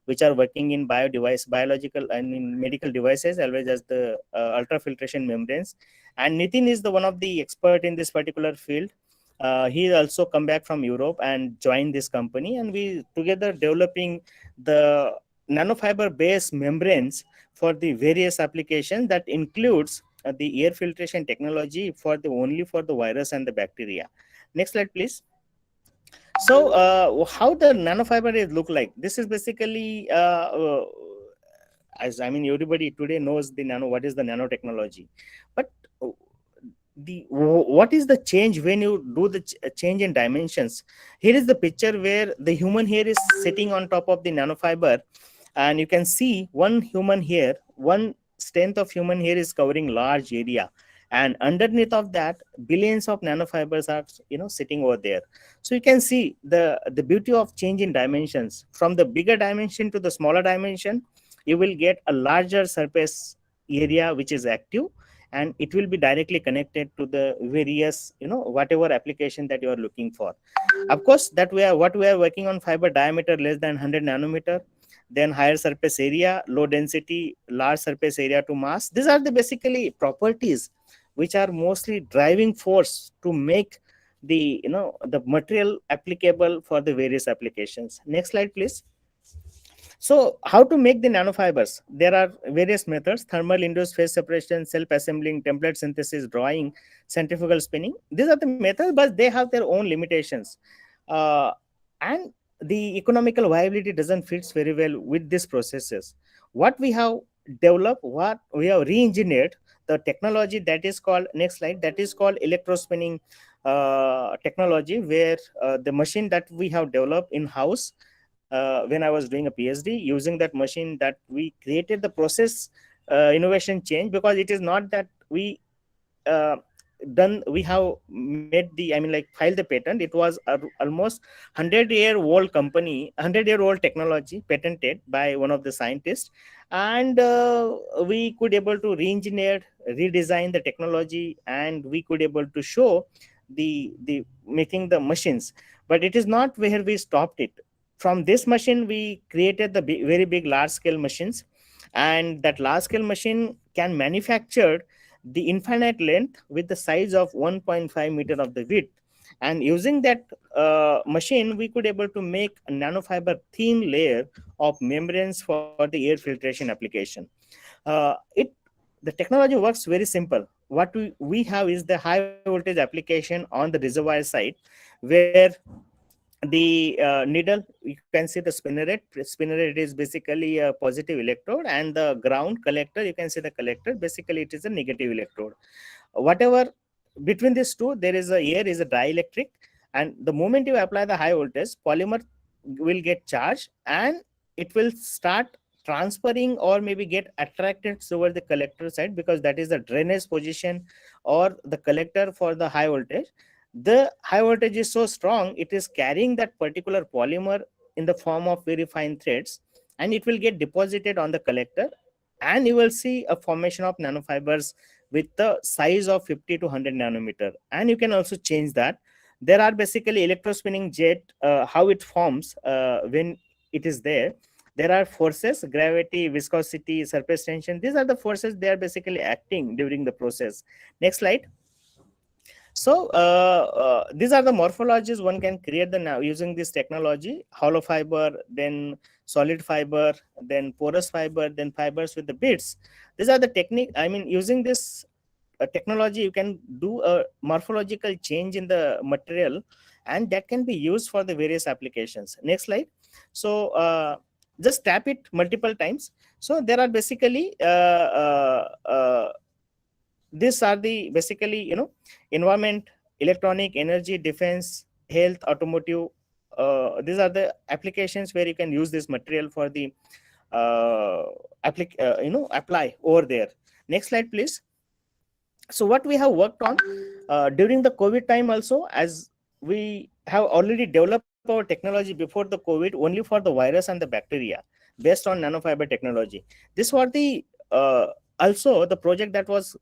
which are working in biological and in medical devices, as well as the ultrafiltration membranes. And Nitin is the one of the expert in this particular field. He also come back from Europe and joined this company, and we together developing the nanofiber based membranes for the various applications that includes the air filtration technology for the virus and the bacteria. Next slide, please. So how the nanofiber is look like? This is basically as I mean, everybody today knows the what is the nanotechnology, but what is the change when you do the change in dimensions? Here is the picture where the human hair is sitting on top of the nanofiber, and you can see one human hair, one strength of human hair is covering large area, and underneath of that billions of nanofibers are sitting over there. So you can see the beauty of change in dimensions. From the bigger dimension to the smaller dimension, you will get a larger surface area which is active, and it will be directly connected to the various whatever application that you are looking for. Of course, that we are working on fiber diameter less than 100 nanometer, then higher surface area, low density, large surface area to mass. These are the basically properties which are mostly driving force to make the the material applicable for the various applications. Next slide, please. So how to make the nanofibers? There are various methods: thermal induced phase separation, self-assembling, template synthesis, drawing, centrifugal spinning. These are the methods, but they have their own limitations. And the economical viability doesn't fit very well with these processes. What we have developed, what we have re-engineered, the technology that is called, next slide, that is called electrospinning technology, where the machine that we have developed in-house, when I was doing a PhD, using that machine, that we created the process innovation change, because it is not that we have made the filed the patent. It was almost 100-year-old company, 100-year-old technology patented by one of the scientists, and we could able to re-engineer, redesign the technology, and we could able to show the making the machines. But it is not where we stopped it. From this machine, we created the very big large scale machines, and that large scale machine can manufacture the infinite length with the size of 1.5 meter of the width. And using that machine, we could able to make a nanofiber thin layer of membranes for the air filtration application. The technology works very simple. What we have is the high voltage application on the reservoir side, where the needle, you can see the spinneret. Spinneret is basically a positive electrode, and the ground collector, you can see the collector, basically it is a negative electrode. Whatever between these two, there is air is a dielectric, and the moment you apply the high voltage, polymer will get charged, and it will start transferring or maybe get attracted toward the collector side, because that is the drainage position or the collector for the high voltage. The high voltage is so strong, it is carrying that particular polymer in the form of very fine threads, and it will get deposited on the collector, and you will see a formation of nanofibers with the size of 50 to 100 nanometer. And you can also change that. There are basically electrospinning jet, how it forms when it is there. There are forces: gravity, viscosity, surface tension. These are the forces they are basically acting during the process. Next slide. So these are the morphologies one can create now using this technology: hollow fiber, then solid fiber, then porous fiber, then fibers with the bits. These are the technique. Using this technology, you can do a morphological change in the material, and that can be used for the various applications. Next slide. So just tap it multiple times. So there are basically these are the basically environment, electronic, energy, defense, health, automotive. These are the applications where you can use this material for the apply over there. Next slide, please. So what we have worked on during the COVID time also, as we have already developed our technology before the COVID only for the virus and the bacteria based on nanofiber technology. This was the also the project that was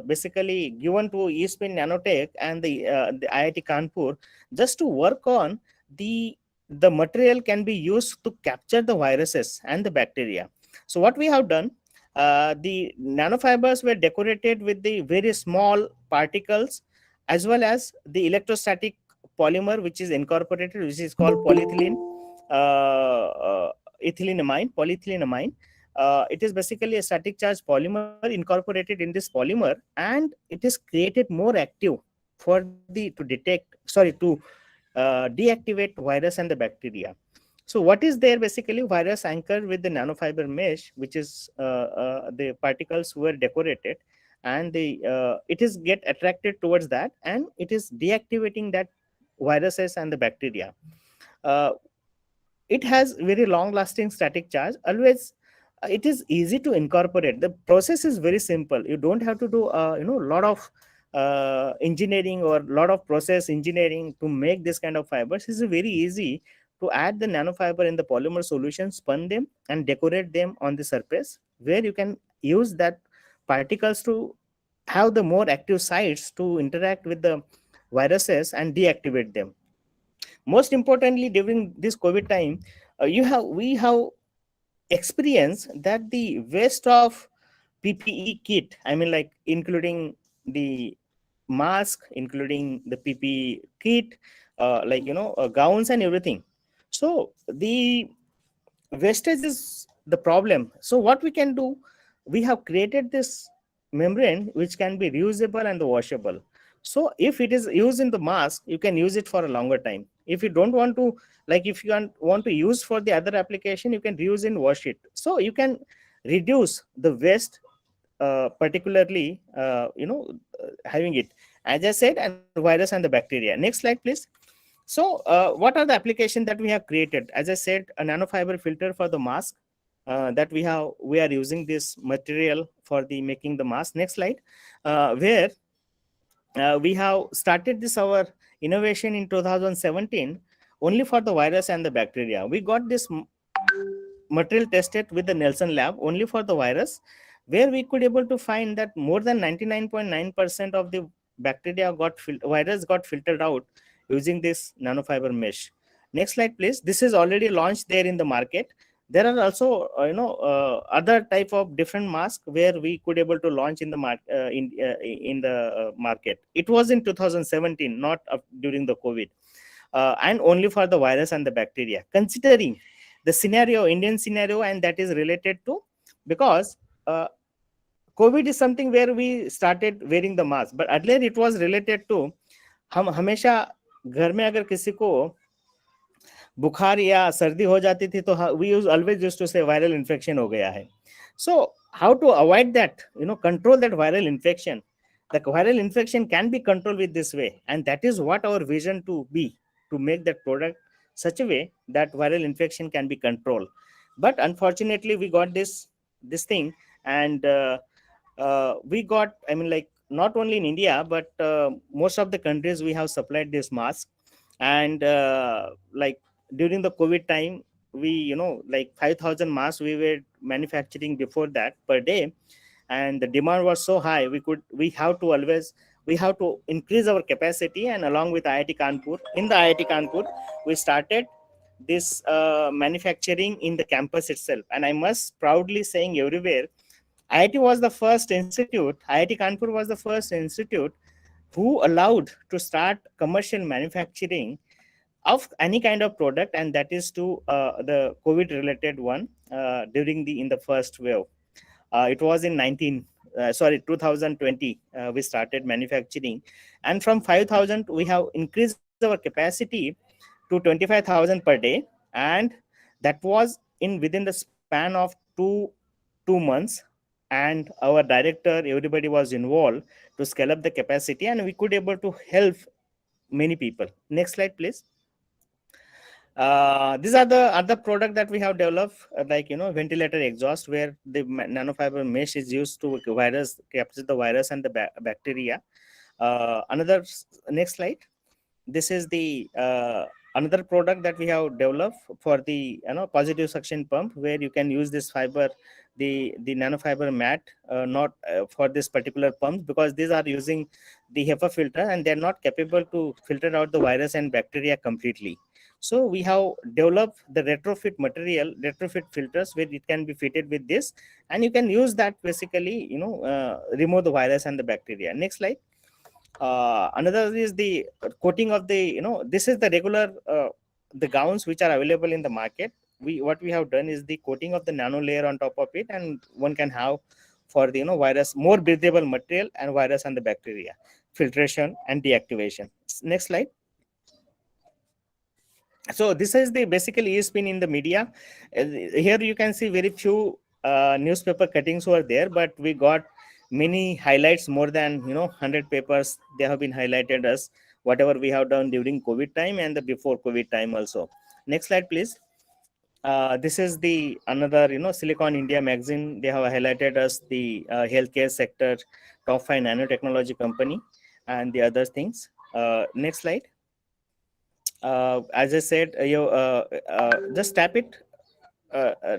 basically given to eSpin Nanotech and the IIT Kanpur, just to work on the material can be used to capture the viruses and the bacteria. So what we have done, the nanofibers were decorated with the very small particles as well as the electrostatic polymer which is incorporated, which is called polyethylene polyethylenamine. It is basically a static charge polymer incorporated in this polymer, and it is created more active for the to detect, sorry, to deactivate virus and the bacteria. So what is there? Basically, virus anchored with the nanofiber mesh, which is the particles were decorated, and it is get attracted towards that, and it is deactivating that viruses and the bacteria. Uh, it has very long lasting static charge. Always, it is easy to incorporate. The process is very simple. You don't have to do a lot of engineering or lot of process engineering to make this kind of fibers. It's very easy to add the nanofiber in the polymer solution, spun them and decorate them on the surface, where you can use that particles to have the more active sites to interact with the viruses and deactivate them. Most importantly, during this COVID time, we have experienced that the waste of PPE kit, I mean, like including the mask, including the PPE kit, gowns and everything. So the wastage is the problem. So what we can do, we have created this membrane which can be reusable and washable. So if it is used in the mask, you can use it for a longer time. If you don't want to, like if you want to use for the other application, you can reuse and wash it. So you can reduce the waste, particularly having it, as I said, and virus and the bacteria. Next slide, please. So what are the applications that we have created? As I said, a nanofiber filter for the mask, that we are using this material for the making the mask. Next slide. Where we have started this our innovation in 2017 only for the virus and the bacteria. We got this material tested with the Nelson lab only for the virus, where we could able to find that more than 99.9% of the bacteria virus got filtered out using this nanofiber mesh. Next slide, please. This is already launched there in the market. There are also other type of different masks where we could able to launch in the market. It was in 2017, not during the COVID, and only for the virus and the bacteria. Considering the scenario, Indian scenario, and that is related to, because COVID is something where we started wearing the mask, but earlier it was related to हम हमेशा घर में अगर किसी को बुखार या सर्दी हो जाती थी तो we always used to say viral infection हो गया है. So how to avoid that, control that viral infection? The viral infection can be controlled with this way, and that is what our vision to be, to make that product such a way that viral infection can be controlled. But unfortunately, we got this thing, and we got, I mean, like not only in India, but most of the countries we have supplied this mask, and like during the COVID time, we like 5,000 masks we were manufacturing before that per day, and the demand was so high, we have to increase our capacity. And along with IIT Kanpur, in the IIT Kanpur, we started this manufacturing in the campus itself. And I must proudly saying everywhere, IIT was the first institute, IIT Kanpur was the first institute who allowed to start commercial manufacturing of any kind of product, and that is to the COVID related one during in the first wave. It was in 2020 we started manufacturing, and from 5,000 we have increased our capacity to 25,000 per day, and that was within the span of two months. And our director, everybody was involved to scale up the capacity, and we could able to help many people. Next slide, please. These are the other product that we have developed, ventilator exhaust, where the nanofiber mesh is used to capture the virus and the bacteria. Next slide. This is the another product that we have developed for the positive suction pump, where you can use this fiber, the nanofiber mat, not for this particular pump, because these are using the HEPA filter and they're not capable to filter out the virus and bacteria completely. So we have developed the retrofit material, retrofit filters, where it can be fitted with this, and you can use that basically, remove the virus and the bacteria. Next slide. Another is the coating of the, this is the regular the gowns which are available in the market. What we have done is the coating of the nano layer on top of it, and one can have for the virus, more breathable material and virus and the bacteria filtration and deactivation. Next slide. So this is the basically is been in the media. Here you can see very few newspaper cuttings were there, but we got many highlights, more than 100 papers they have been highlighted as whatever we have done during COVID time and the before COVID time also. Next slide, please. This is the another Silicon India magazine. They have highlighted us the healthcare sector top 5 nanotechnology company and the other things. Next slide. As I said, just tap it,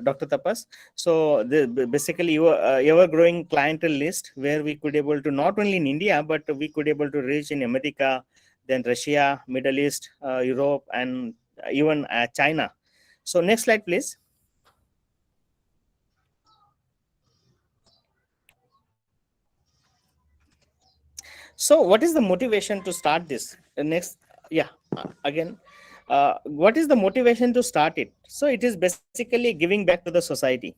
Dr. Tapas. So basically, your growing clientele list, where we could able to not only in India, but we could able to reach in America, then Russia, Middle East, Europe, and even China. So next slide, please. So what is the motivation to start this? Next, yeah, again, what is the motivation to start it? So it is basically giving back to the society.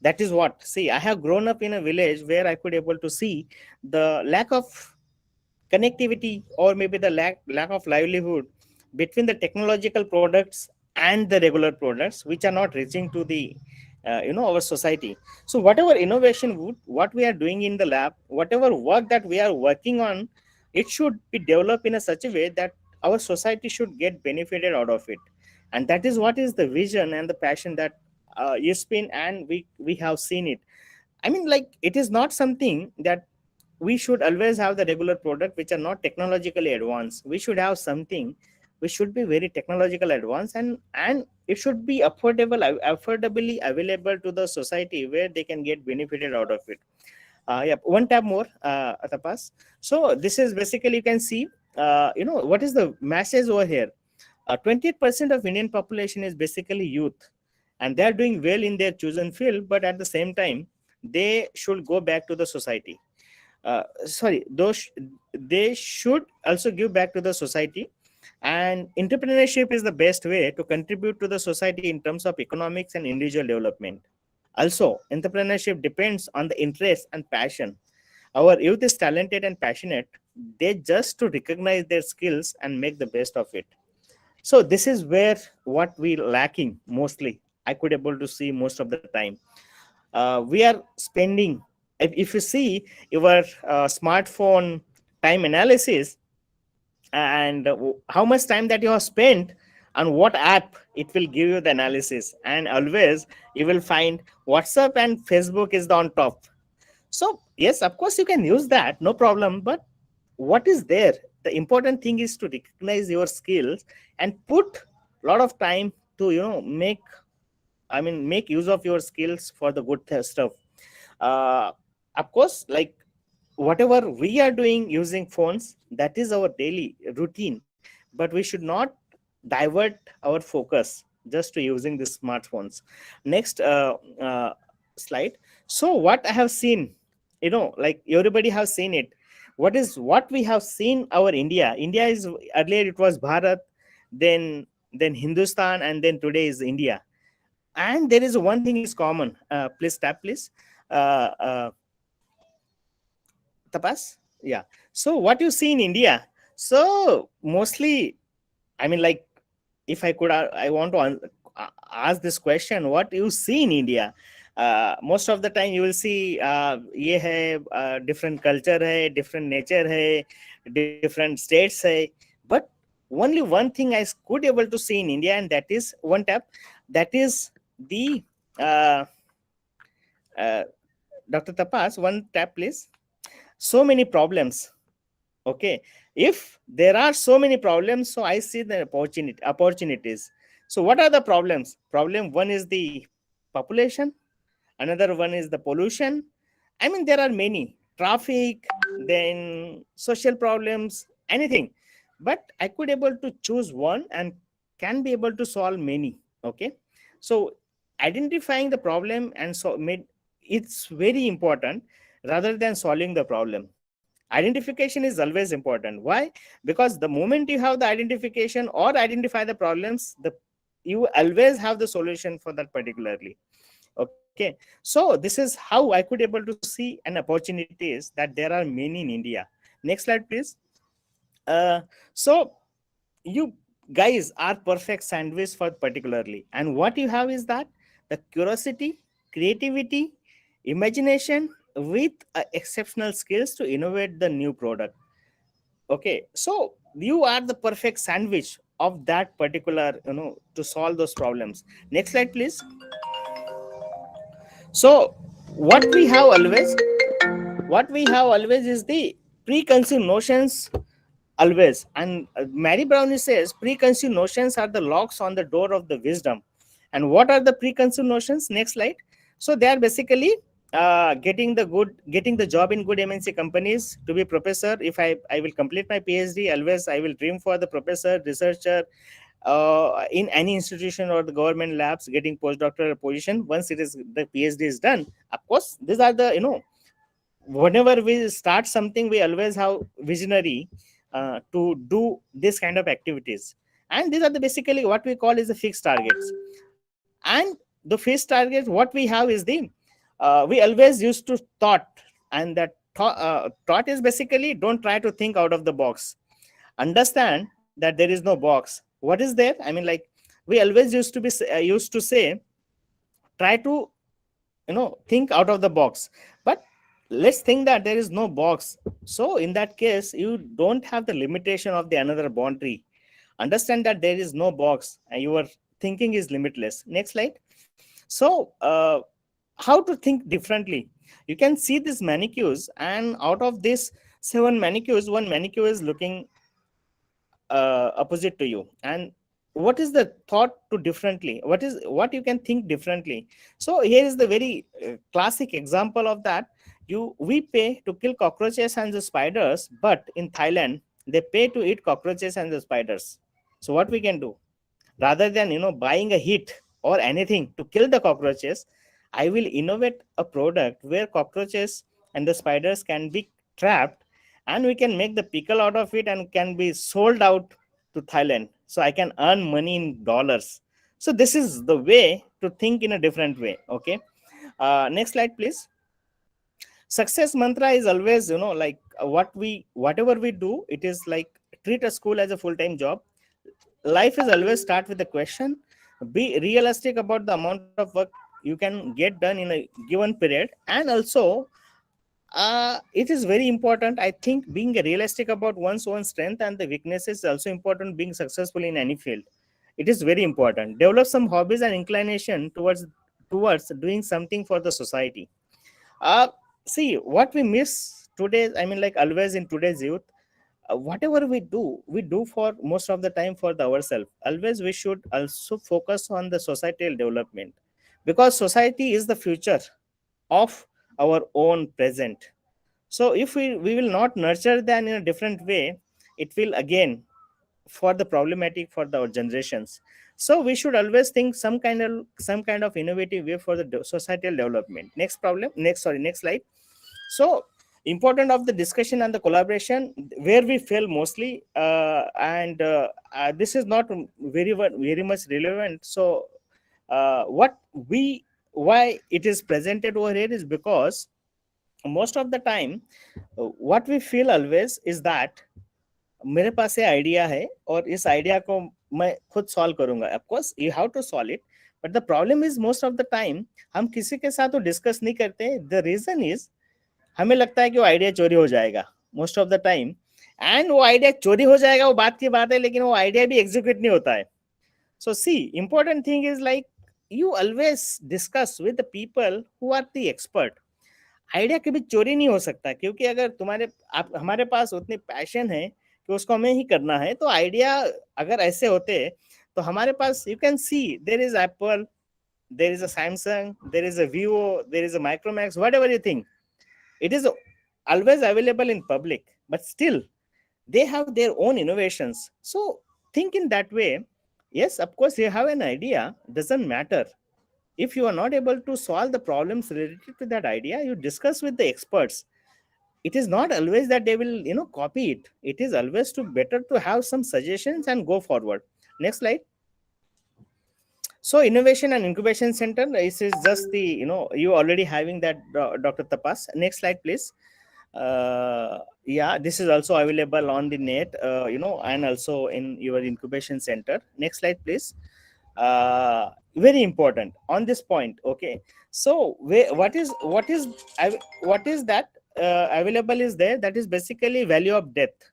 That is what, see, I have grown up in a village where I could able to see the lack of connectivity, or maybe the lack of livelihood between the technological products and the regular products, which are not reaching to the our society. So whatever innovation what we are doing in the lab, whatever work that we are working on, it should be developed in a such a way that our society should get benefited out of it. And that is what is the vision and the passion that is been, and we have seen it. I mean, like, it is not something that we should always have the regular product which are not technologically advanced. We should have something which should be very technological advanced, and it should be affordably available to the society, where they can get benefited out of it. Yeah, one tab more, Tapas. So this is basically, you can see, what is the message over here. 20% of Indian population is basically youth, and they are doing well in their chosen field, but at the same time, they should go back to the society. Sorry, they should also give back to the society, and entrepreneurship is the best way to contribute to the society in terms of economics and individual development. Also, entrepreneurship depends on the interest and passion. Our youth is talented and passionate. They just to recognize their skills and make the best of it. So this is where what we lacking mostly, I could able to see most of the time. We are spending, if you see your smartphone time analysis, and how much time that you have spent on what app, it will give you the analysis, and always you will find WhatsApp and Facebook is the on top. So yes, of course you can use that, no problem, but what is there, the important thing is to recognize your skills and put a lot of time to make use of your skills for the good stuff. uh, of course, like, whatever we are doing using phones, that is our daily routine, but we should not divert our focus just to using the smartphones. Next slide. So what I have seen, like, everybody have seen it. What we have seen, our India is, earlier it was Bharat, then Hindustan, and then today is India. And there is one thing is common. Please tap, please. uh, Tapas? Yeah. So what you see in India? So mostly, I mean, like, if I could, I want to ask this question: what you see in India? Most of the time, you will see, ये है, different culture है, different nature है, different states है. But only one thing I could able to see in India, and that is one tap. That is the uh, Dr. Tapas. One tap, please. So many problems. Okay, If there are so many problems, so I see the opportunities. So what are the problems? Problem one is the population, another one is the pollution. I mean, there are many traffic, then social problems, anything. But I could able to choose one and can be able to solve many. Okay, so identifying the problem and so made it's very important rather than solving the problem. Identification is always important. Why? Because the moment you have the identification or identify the problems, the you always have the solution for that particularly. Okay, so this is how I could able to see an opportunities that there are many in India. Next slide, please. So you guys are perfect sandwich for particularly, and what you have is that the curiosity, creativity, imagination with exceptional skills to innovate the new product. Okay, so you are the perfect sandwich of that particular, to solve those problems. Next slide, please. So what we have always is the preconceived notions always. And Mary Brownie says preconceived notions are the locks on the door of the wisdom. And what are the preconceived notions? Next slide. So they are basically getting the job in good MNC companies, to be professor. If I will complete my PhD, always I will dream for the professor, researcher, in any institution or the government labs, getting postdoctoral position once it is the PhD is done. Of course, these are the, whenever we start something, we always have visionary to do this kind of activities. And these are the basically what we call is the fixed targets. And the fixed target what we have is the we always used to thought. And that thought is basically don't try to think out of the box. Understand that there is no box. What is there? I mean, like, we always used to say, try to think out of the box. But let's think that there is no box. So in that case, you don't have the limitation of the another boundary. Understand that there is no box and your thinking is limitless. Next slide. So how to think differently? You can see these manicures, and out of this 7 manicures, one manicure is looking opposite to you. And what is the thought to differently? What you can think differently? So here is the very classic example of that. We pay to kill cockroaches and the spiders, but in Thailand they pay to eat cockroaches and the spiders. So what we can do? Rather than buying a hit or anything to kill the cockroaches, I will innovate a product where cockroaches and the spiders can be trapped, and we can make the pickle out of it and can be sold out to Thailand, so I can earn money in dollars. So this is the way to think in a different way. Okay, next slide, please. Success mantra is always, like, whatever we do, it is like treat a school as a full-time job. Life is always start with a question. Be realistic about the amount of work you can get done in a given period. And also, it is very important, I think, being realistic about one's own strength and the weaknesses is also important being successful in any field. It is very important. Develop some hobbies and inclination towards doing something for the society. uh See what we miss today, I mean, like, always in today's youth, whatever we do for most of the time for ourselves. Always we should also focus on the societal development, because society is the future of our own present. So if we will not nurture them in a different way, it will again for the problematic for our generations. So we should always think some kind of innovative way for the societal development. Next slide. So important of the discussion and the collaboration, where we fail mostly, and this is not very much relevant. So what we why it is presented over here is because most of the time what we feel always is that मेरे पास ये idea है और इस idea को मैं खुद solve करूंगा. Of course you have to solve it, but the problem is most of the time हम किसी के साथ तो डिस्कस नहीं करते. द रीजन इज हमें लगता है कि वो आइडिया चोरी हो जाएगा most of the time. And वो आइडिया चोरी हो जाएगा, वो बात की बात है, लेकिन वो आइडिया भी एग्जीक्यूट नहीं होता है. So see important thing is like you always discuss with the people who are the expert. Idea कभी चोरी नहीं हो सकता, क्योंकि अगर हमारे पास उतनी पैशन है कि कि उसको हमें ही करना है। तो आइडिया अगर ऐसे होते तो हमारे पास, you can see there is apple, there is a Samsung, there is a Vivo, there is a Micromax, whatever you think, it is always available in public, but still they have their own innovations. So think in that way. Yes, of course, you have an idea, doesn't matter. If you are not able to solve the problems related to that idea, you discuss with the experts. It is not always that they will, copy it. It is always to better to have some suggestions and go forward. Next slide. So innovation and incubation center, this is just the, you already having that, Dr. Tapas. Next slide, please. Yeah, this is also available on the net, and also in your incubation center. Next slide, please. Very important on this point. Okay, so what is that available is there? That is basically value of death,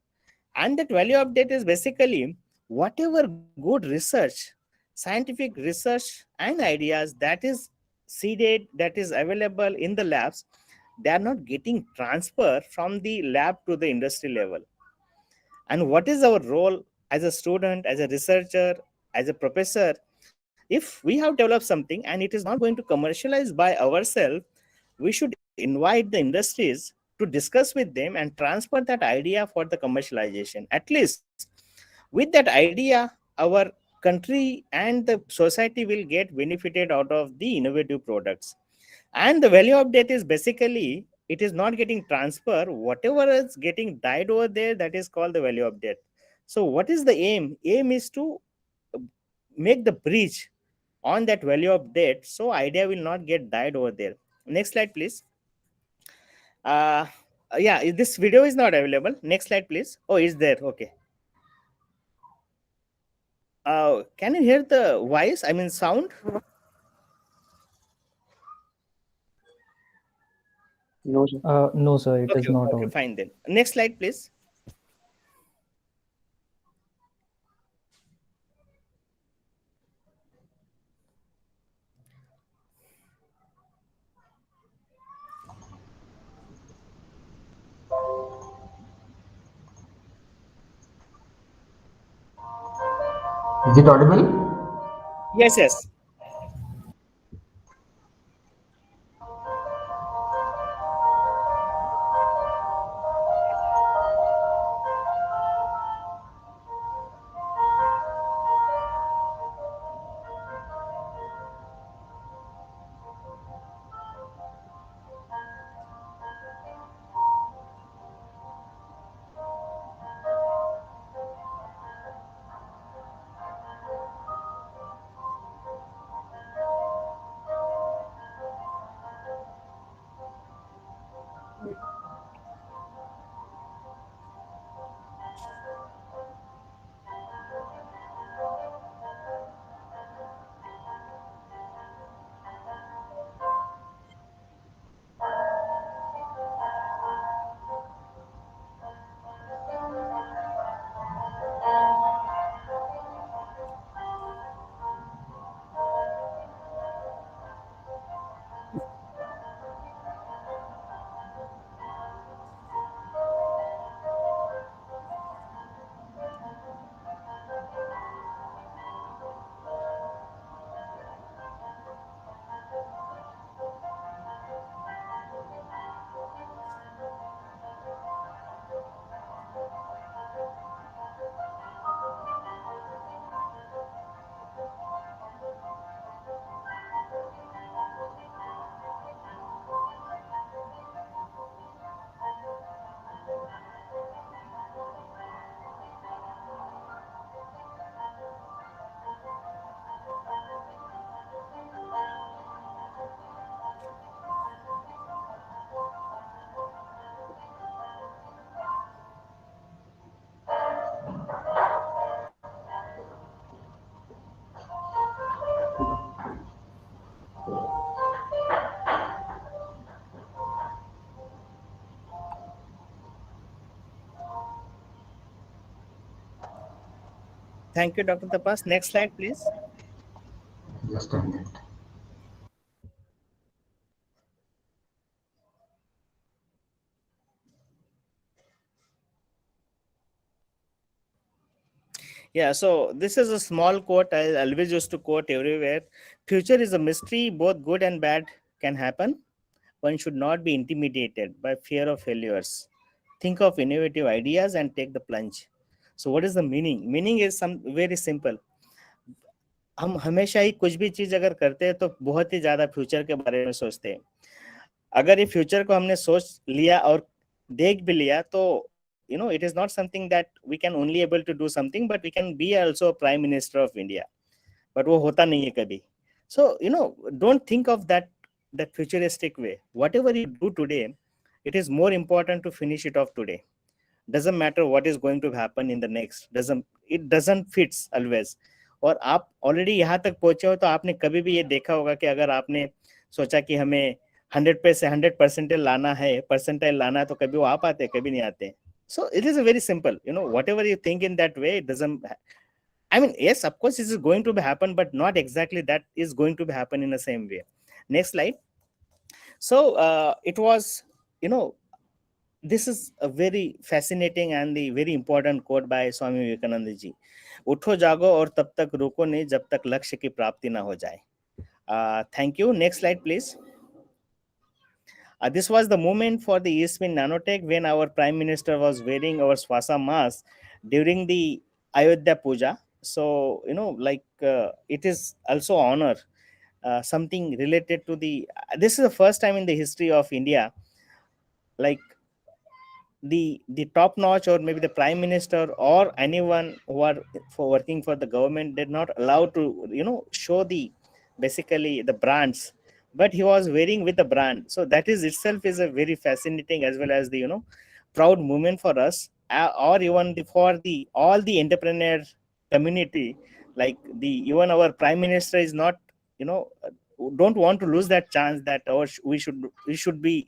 and that value of death is basically whatever good research, scientific research and ideas that is seeded, that is available in the labs, they are not getting transfer from the lab to the industry level. And what is our role as a student, as a researcher, as a professor? If we have developed something and it is not going to commercialize by ourselves, we should invite the industries to discuss with them and transfer that idea for the commercialization. At least with that idea, our country and the society will get benefited out of the innovative products. And the value of death is basically, it is not getting transfer. Whatever is getting died over there, that is called the value of death. So what is the aim? Aim is to make the bridge on that value of debt, so idea will not get died over there. Next slide, please. Yeah, this video is not available. Next slide, please. Oh, is there? Okay. Can you hear the voice, I mean sound? No, sir. No, sir, it is Okay, not okay, on. fine then. Next slide, please. Is it audible? Yes, yes. Thank you, Dr. Tapas. Next slide, please. Just a minute. Yeah, so this is a small quote I always used to quote everywhere. Future is a mystery, both good and bad can happen. One should not be intimidated by fear of failures. Think of innovative ideas and take the plunge. So what is the meaning? Meaning is some very simple. हम हमेशा ही कुछ भी चीज अगर करते हैं तो बहुत ही ज्यादा फ्यूचर के बारे में सोचते हैं. अगर ये फ्यूचर को हमने सोच लिया और देख भी लिया तो it is not something that we can only able to do something, but we can be also a prime minister of India. But वो होता नहीं है कभी. So don't think of that futuristic way. Whatever you do today, it is more important to finish it off today. Doesn't matter what is going to happen in the next. It doesn't fits always. और आप already यहाँ तक पहुंचे हो तो आपने कभी भी ये देखा होगा कि अगर आपने सोचा कि हमें 100 पे से 100% लाना है, परसेंटाइल लाना है, तो कभी वो आ पाते, कभी नहीं आते. So it is a very simple, whatever you think in that way, it doesn't, I mean, yes, of course, this is going to happen, but not exactly that is going to happen in the same way. Next slide. So it was, this is a very fascinating and the very important quote by Swami Vivekananda ji. उठो जागो और तब तक रुको नहीं जब तक लक्ष्य की प्राप्ति ना हो जाए. Thank you. Next slide, please. This was the moment for the Eastman Nanotech when our Prime Minister was wearing our Swasa mask during the Ayodhya Puja. So, it is also honor, something related to this is the first time in the history of India, like the top notch or maybe the Prime Minister or anyone who are working for the government did not allow to, show basically the brands, but he was wearing with the brand. So that is itself is a very fascinating as well as the proud moment for us, or even for all the entrepreneur community. Like even our Prime Minister is not don't want to lose that chance that we should be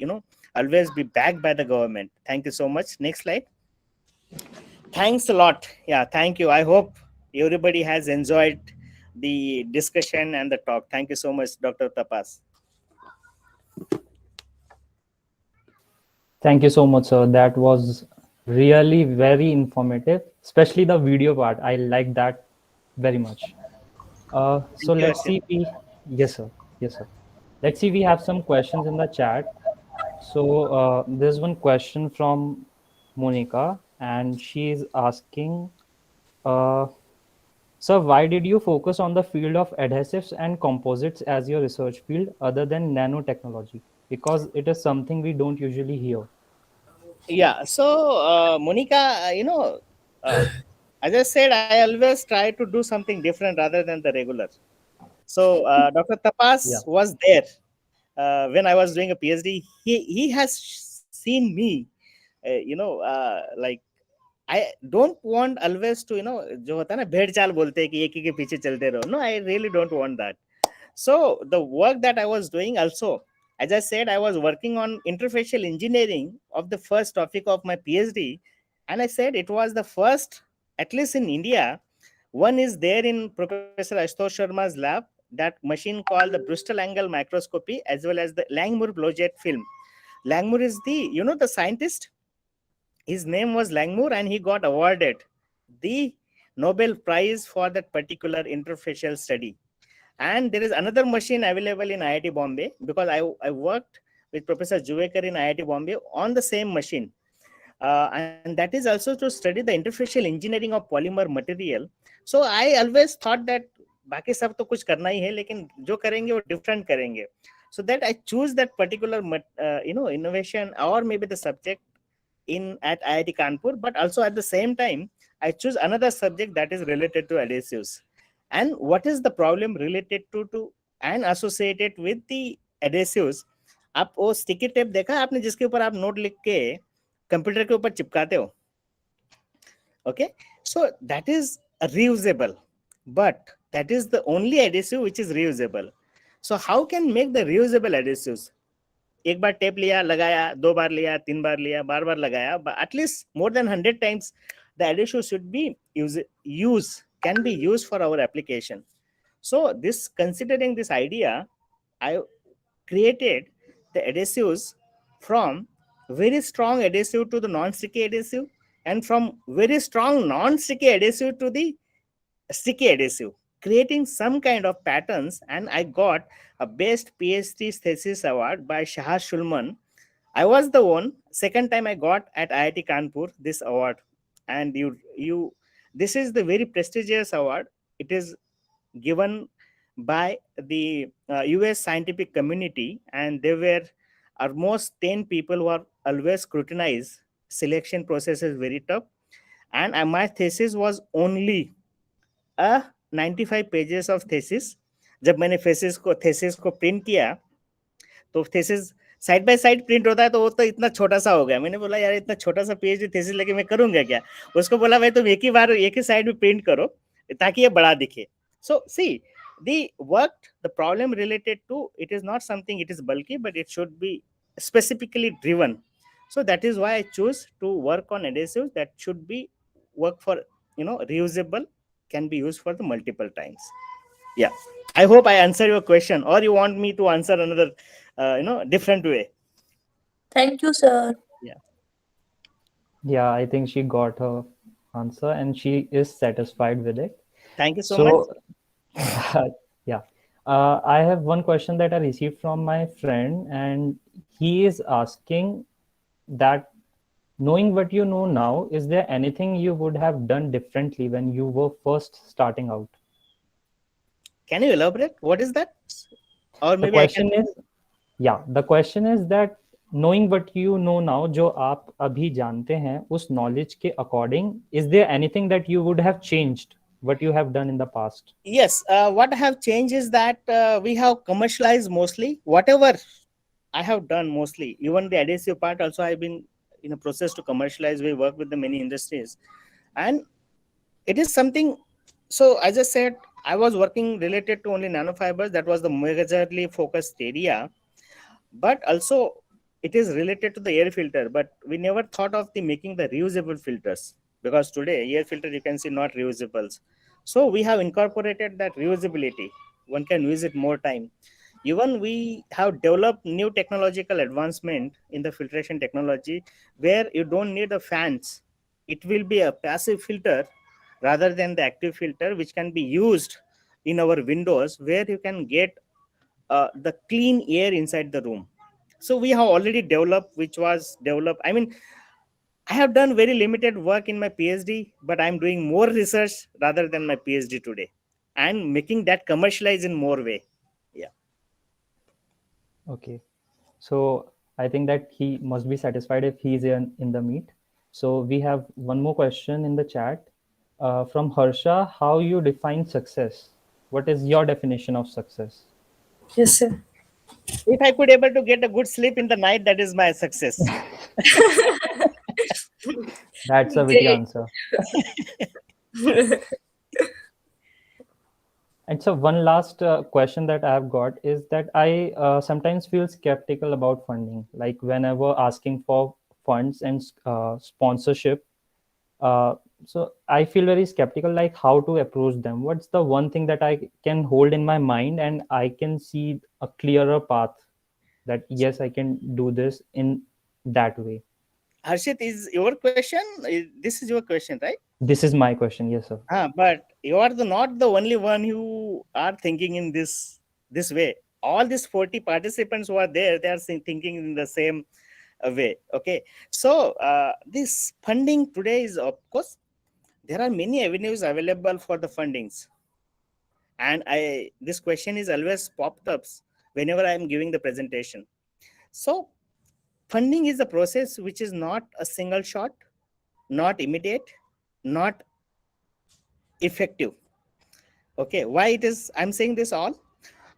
always be backed by the government. Thank you so much. Next slide. Thanks a lot. Yeah, thank you. I hope everybody has enjoyed the discussion and the talk. Thank you so much, Dr. Tapas. Thank you so much, sir. That was really very informative, especially the video part. I like that very much. So let's see. Yes, sir. Yes, sir. Let's see. We have some questions in the chat. So there's one question from Monica, and she is asking, sir, why did you focus on the field of adhesives and composites as your research field other than nanotechnology? Because it is something we don't usually hear. Yeah. So, Monica, as I said, I always try to do something different rather than the regular. So, Dr. Tapas was there when I was doing a PhD. He has seen me, like I don't want always to, जो होता है ना भेड़ चाल बोलते हैं कि एक ही के पीछे चलते रहो. No, I really don't want that. So the work that I was doing also, as I said, I was working on interfacial engineering of the first topic of my PhD. And I said it was the first, at least in India, one is there in Professor Ashutosh Sharma's lab, that machine called the Bristol angle microscopy, as well as the Langmuir blowjet film. Langmuir is the scientist. His name was Langmuir, and he got awarded the Nobel Prize for that particular interfacial study. And there is another machine available in IIT Bombay, because I worked with Professor Juvekar in IIT Bombay on the same machine. And that is also to study the interfacial engineering of polymer material. So I always thought that बाकी सब तो कुछ करना ही है, लेकिन जो करेंगे वो different करेंगे. So that I choose that particular innovation or maybe the subject at IIT Kanpur, but also at the same time I choose another subject that is related to adhesives. And what is the problem related to and associated with the adhesives? आप वो sticky tape देखा है आपने, जिसके ऊपर आप note लिख के कंप्यूटर के ऊपर चिपकाते हो. Okay, so that is reusable, but that is the only adhesive which is reusable. So how can make the reusable adhesives? एक बार टेप लिया, लगाया, दो बार लिया, तीन बार लिया, बार बार लगाया, but at least more than 100 times the adhesive should be can be used for our application. So considering this idea, I created the adhesives from very strong adhesive to the non-sticky adhesive, and from very strong non-sticky adhesive to the sticky adhesive, creating some kind of patterns, and I got a best PhD thesis award by Shah-Schulman. I was the one. Second time I got at IIT Kanpur this award, and this is the very prestigious award. It is given by the US scientific community, and there were almost 10 people who are always scrutinized. Selection process is very tough, and my thesis was only 95 pages of thesis. जब मैंने thesis को print किया तो thesis side by side print होता है, तो वो तो इतना छोटा सा हो गया. मैंने बोला यार इतना छोटा सा पीएचडी थेसिस लेके मैं करूंगा क्या. उसको बोला भाई तुम एक ही बार एक ही साइड में प्रिंट करो ताकि ये बड़ा दिखे. सो सी the work, the problem related to it is not something it is bulky, but it should be specifically driven. So that is why I choose to work on adhesives that should be work for reusable, can be used for the multiple times. Yeah, I hope I answer your question, or you want me to answer another different way. Thank you, sir. Yeah, I think she got her answer and she is satisfied with it. Thank you so much. Yeah, I have one question that I received from my friend, and he is asking that, knowing what you know now, is there anything you would have done differently when you were first starting out? Can you elaborate? What is that? Or maybe the question is that knowing what you know now, जो आप अभी जानते हैं, उस knowledge के according, is there anything that you would have changed what you have done in the past? Yes, what I have changed is that we have commercialized mostly whatever I have done mostly. Even the adhesive part also I've been in a process to commercialize. We work with the many industries, and it is something. So as I said, I was working related to only nanofibers. That was the majorly focused area, but also it is related to the air filter. But we never thought of the making the reusable filters, because today air filter you can see not reusables. So we have incorporated that reusability. One can use it more time. Even we have developed new technological advancement in the filtration technology where you don't need the fans. It will be a passive filter rather than the active filter, which can be used in our windows, where you can get the clean air inside the room. So we have already developed, I mean, I have done very limited work in my PhD, but I'm doing more research rather than my PhD today, and making that commercialize in more way. Yeah. Okay. So I think that he must be satisfied if he's in the meet. So we have one more question in the chat from Harsha. How you define success? What is your definition of success? Yes, sir. If I could able to get a good sleep in the night, that is my success. That's a witty answer. And so one last question that I have got is that I sometimes feel skeptical about funding. Like whenever asking for funds and sponsorship, so I feel very skeptical, like how to approach them. What's the one thing that I can hold in my mind and I can see a clearer path that yes, I can do this in that way? Harshit, is your question? This is your question, right? This is my question, yes, sir. But you are not the only one who are thinking in this way. All these 40 participants who are there, they are thinking in the same way. Okay, so this funding today is, of course, there are many avenues available for the fundings, and this question is always popped up whenever I am giving the presentation. So funding is a process which is not a single shot, not immediate, not effective. Okay, why it is I'm saying this all?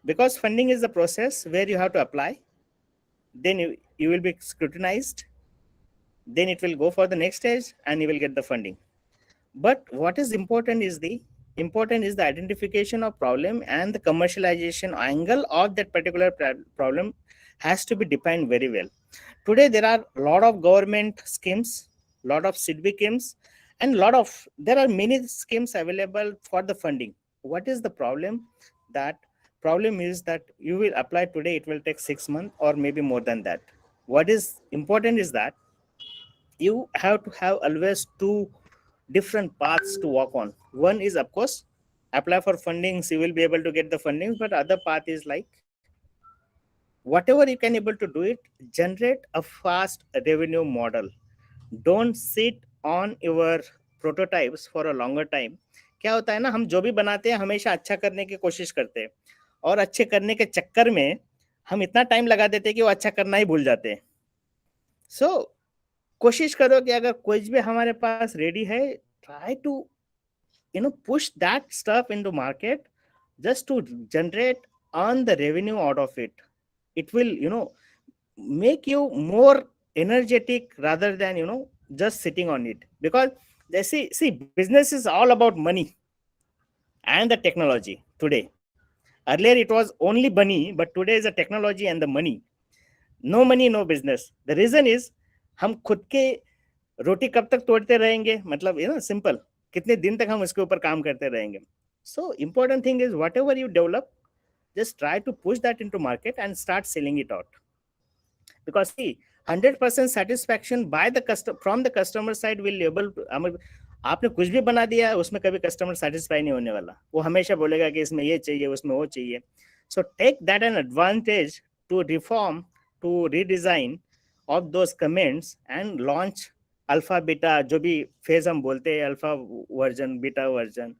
Because funding is the process where you have to apply, then you will be scrutinized, then it will go for the next stage and you will get the funding. But what is important is the identification of problem, and the commercialization angle of that particular problem has to be defined very well. Today there are a lot of government schemes, lot of SIDBI schemes, and there are many schemes available for the funding. What is the problem? That problem is that you will apply today, it will take 6 months or maybe more than that. What is important is that you have to have always two different paths to walk on. One is, of course, apply for fundings, you will be able to get the fundings. But other path is like, whatever you can able to do it, generate a fast revenue model. Don't sit on your prototypes for a longer time. क्या होता है ना, हम जो भी बनाते हैं हमेशा अच्छा करने की कोशिश करते हैं, और अच्छे करने के चक्कर में हम इतना टाइम लगा देते हैं कि वो अच्छा करना ही भूल जाते हैं. सो कोशिश करो कि अगर कुछ भी हमारे पास रेडी है, try to push that stuff into market just to generate on the revenue out of it. It will make you more energetic rather than just sitting on it, because they see business is all about money and the technology today. Earlier it was only money, but today is the technology and the money. No money, no business. The reason is हम खुद के रोटी कब तक तोड़ते रहेंगे, मतलब simple, कितने दिन तक हम उसके ऊपर काम करते रहेंगे. So important thing is whatever you develop, just try to push that into market and start selling it out. Because see, 100% satisfaction by the from the customer side will be able to, आपने कुछ भी बना दिया उसमें कभी customer satisfy नहीं होने वाला, वो हमेशा बोलेगा कि इसमें ये चाहिए उसमें वो चाहिए. So take that an advantage to reform, to redesign of those comments and launch alpha beta, जो भी phase हम बोलते हैं, alpha version, beta version,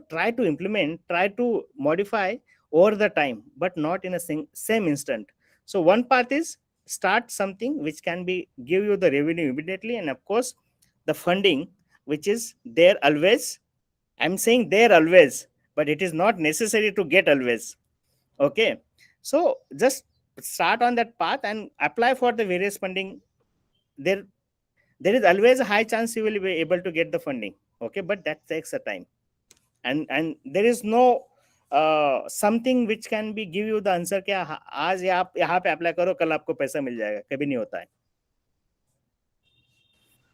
try to implement, try to modify over the time, but not in a same instant. So one path is start something which can be give you the revenue immediately, and of course the funding, which is there always. I'm saying there always, but it is not necessary to get always. Okay, so just start on that path and apply for the various funding. There is always a high chance you will be able to get the funding. Okay, but that takes a time, and there is no something which can be give you the answer कि आज आप यहाँ पे apply करो कल आपको पैसा मिल जाएगा, कभी नहीं होता है.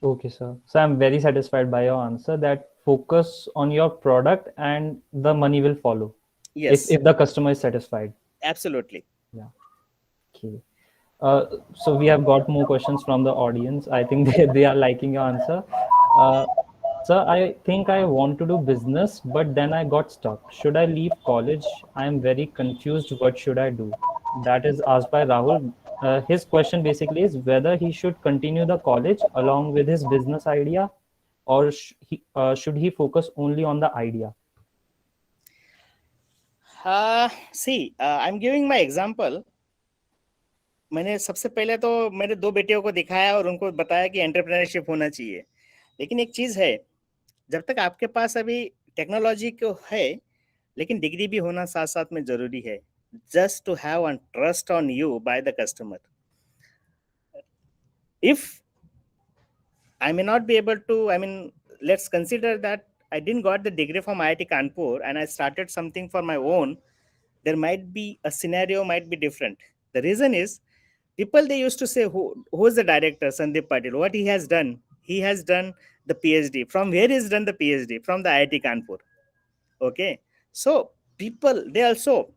Okay, sir. So I'm very satisfied by your answer that focus on your product and the money will follow. Yes. If the customer is satisfied. Absolutely. Yeah. Okay. So we have got more questions from the audience. I think they are liking your answer. Sir, I think I want to do business, but then I got stuck. Should I leave college? I am very confused. What should I do? That is asked by Rahul. His question basically is whether he should continue the college along with his business idea, or should he focus only on the idea? See, I'm giving my example. मैंने सबसे पहले तो मेरे दो बेटियों को दिखाया और उनको बताया कि एंटरप्रेन्योरशिप होना चाहिए. लेकिन एक चीज है, जब तक आपके पास अभी टेक्नोलॉजी को है, लेकिन डिग्री भी होना साथ साथ में जरूरी है, just to have a trust on you by the customer. If I may not be able to, let's consider that I didn't got the degree from IIT Kanpur and I started something for my own, there might be a scenario might be different. The reason is, people, they used to say, who is the director, Sandip Patil, what he has done? He has done the Ph.D. From where he's done the Ph.D? From the IIT Kanpur. Okay. So people, they also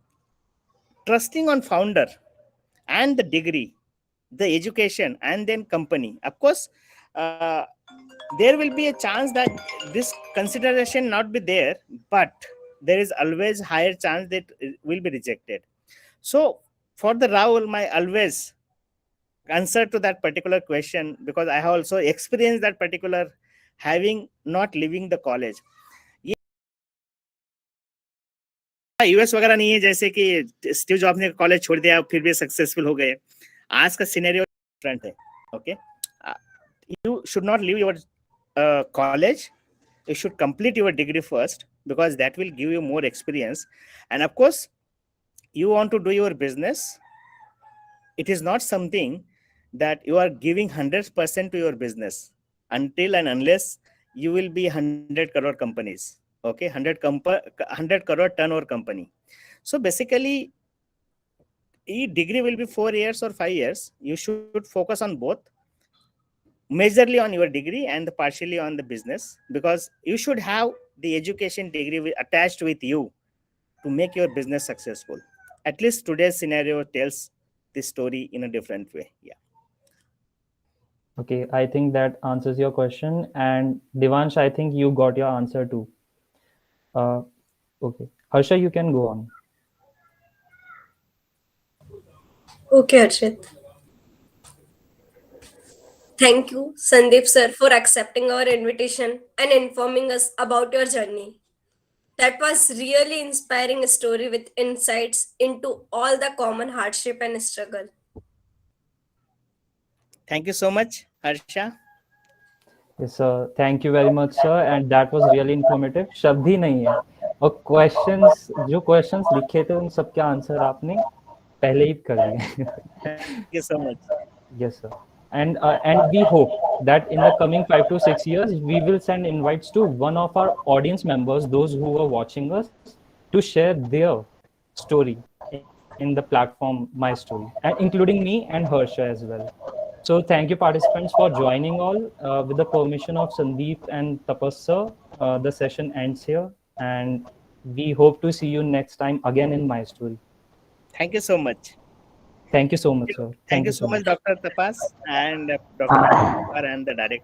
trusting on founder and the degree, the education, and then company. Of course, there will be a chance that this consideration not be there, but there is always higher chance that it will be rejected. So for the Rahul, my always answer to that particular question, because I have also experienced that particular having not leaving the college. US वगैरह नहीं है जैसे कि Steve jobs ने college छोड़ दिया फिर भी सक्सेसफुल हो गए. आज का सिनेरियो डिफरेंट है. Okay, you should not leave your college, you should complete your degree first, because that will give you more experience. And of course, you want to do your business, it is not something that you are giving 100% to your business until and unless you will be 100 crore companies. Okay, 100 crore turnover company. So basically, degree will be 4 years or 5 years. You should focus on both, majorly on your degree and partially on the business, because you should have the education degree attached with you to make your business successful. At least today's scenario tells this story in a different way. Yeah. Okay, I think that answers your question. And Devansh, I think you got your answer too. Okay. Harsha, you can go on. Okay, Arshit. Thank you, Sandip sir, for accepting our invitation and informing us about your journey. That was really inspiring story with insights into all the common hardship and struggle. Thank you so much, Harsha. Yes, sir. Thank you very much, sir. And that was really informative. शब्द ही नहीं है. और questions, जो questions लिखे थे उन सबके answer आपने पहले ही कर दिए. Thank you so much. Yes, sir. And we hope that in the coming 5 to 6 years, we will send invites to one of our audience members, those who are watching us, to share their story in the platform My Story, and including me and Harsha as well. So thank you, participants, for joining all. With the permission of Sandeep and Tapas sir, the session ends here, and we hope to see you next time again in My Story. Thank you so much. Thank you so much, sir. Thank you so much, Dr. Tapas and Dr. and the director.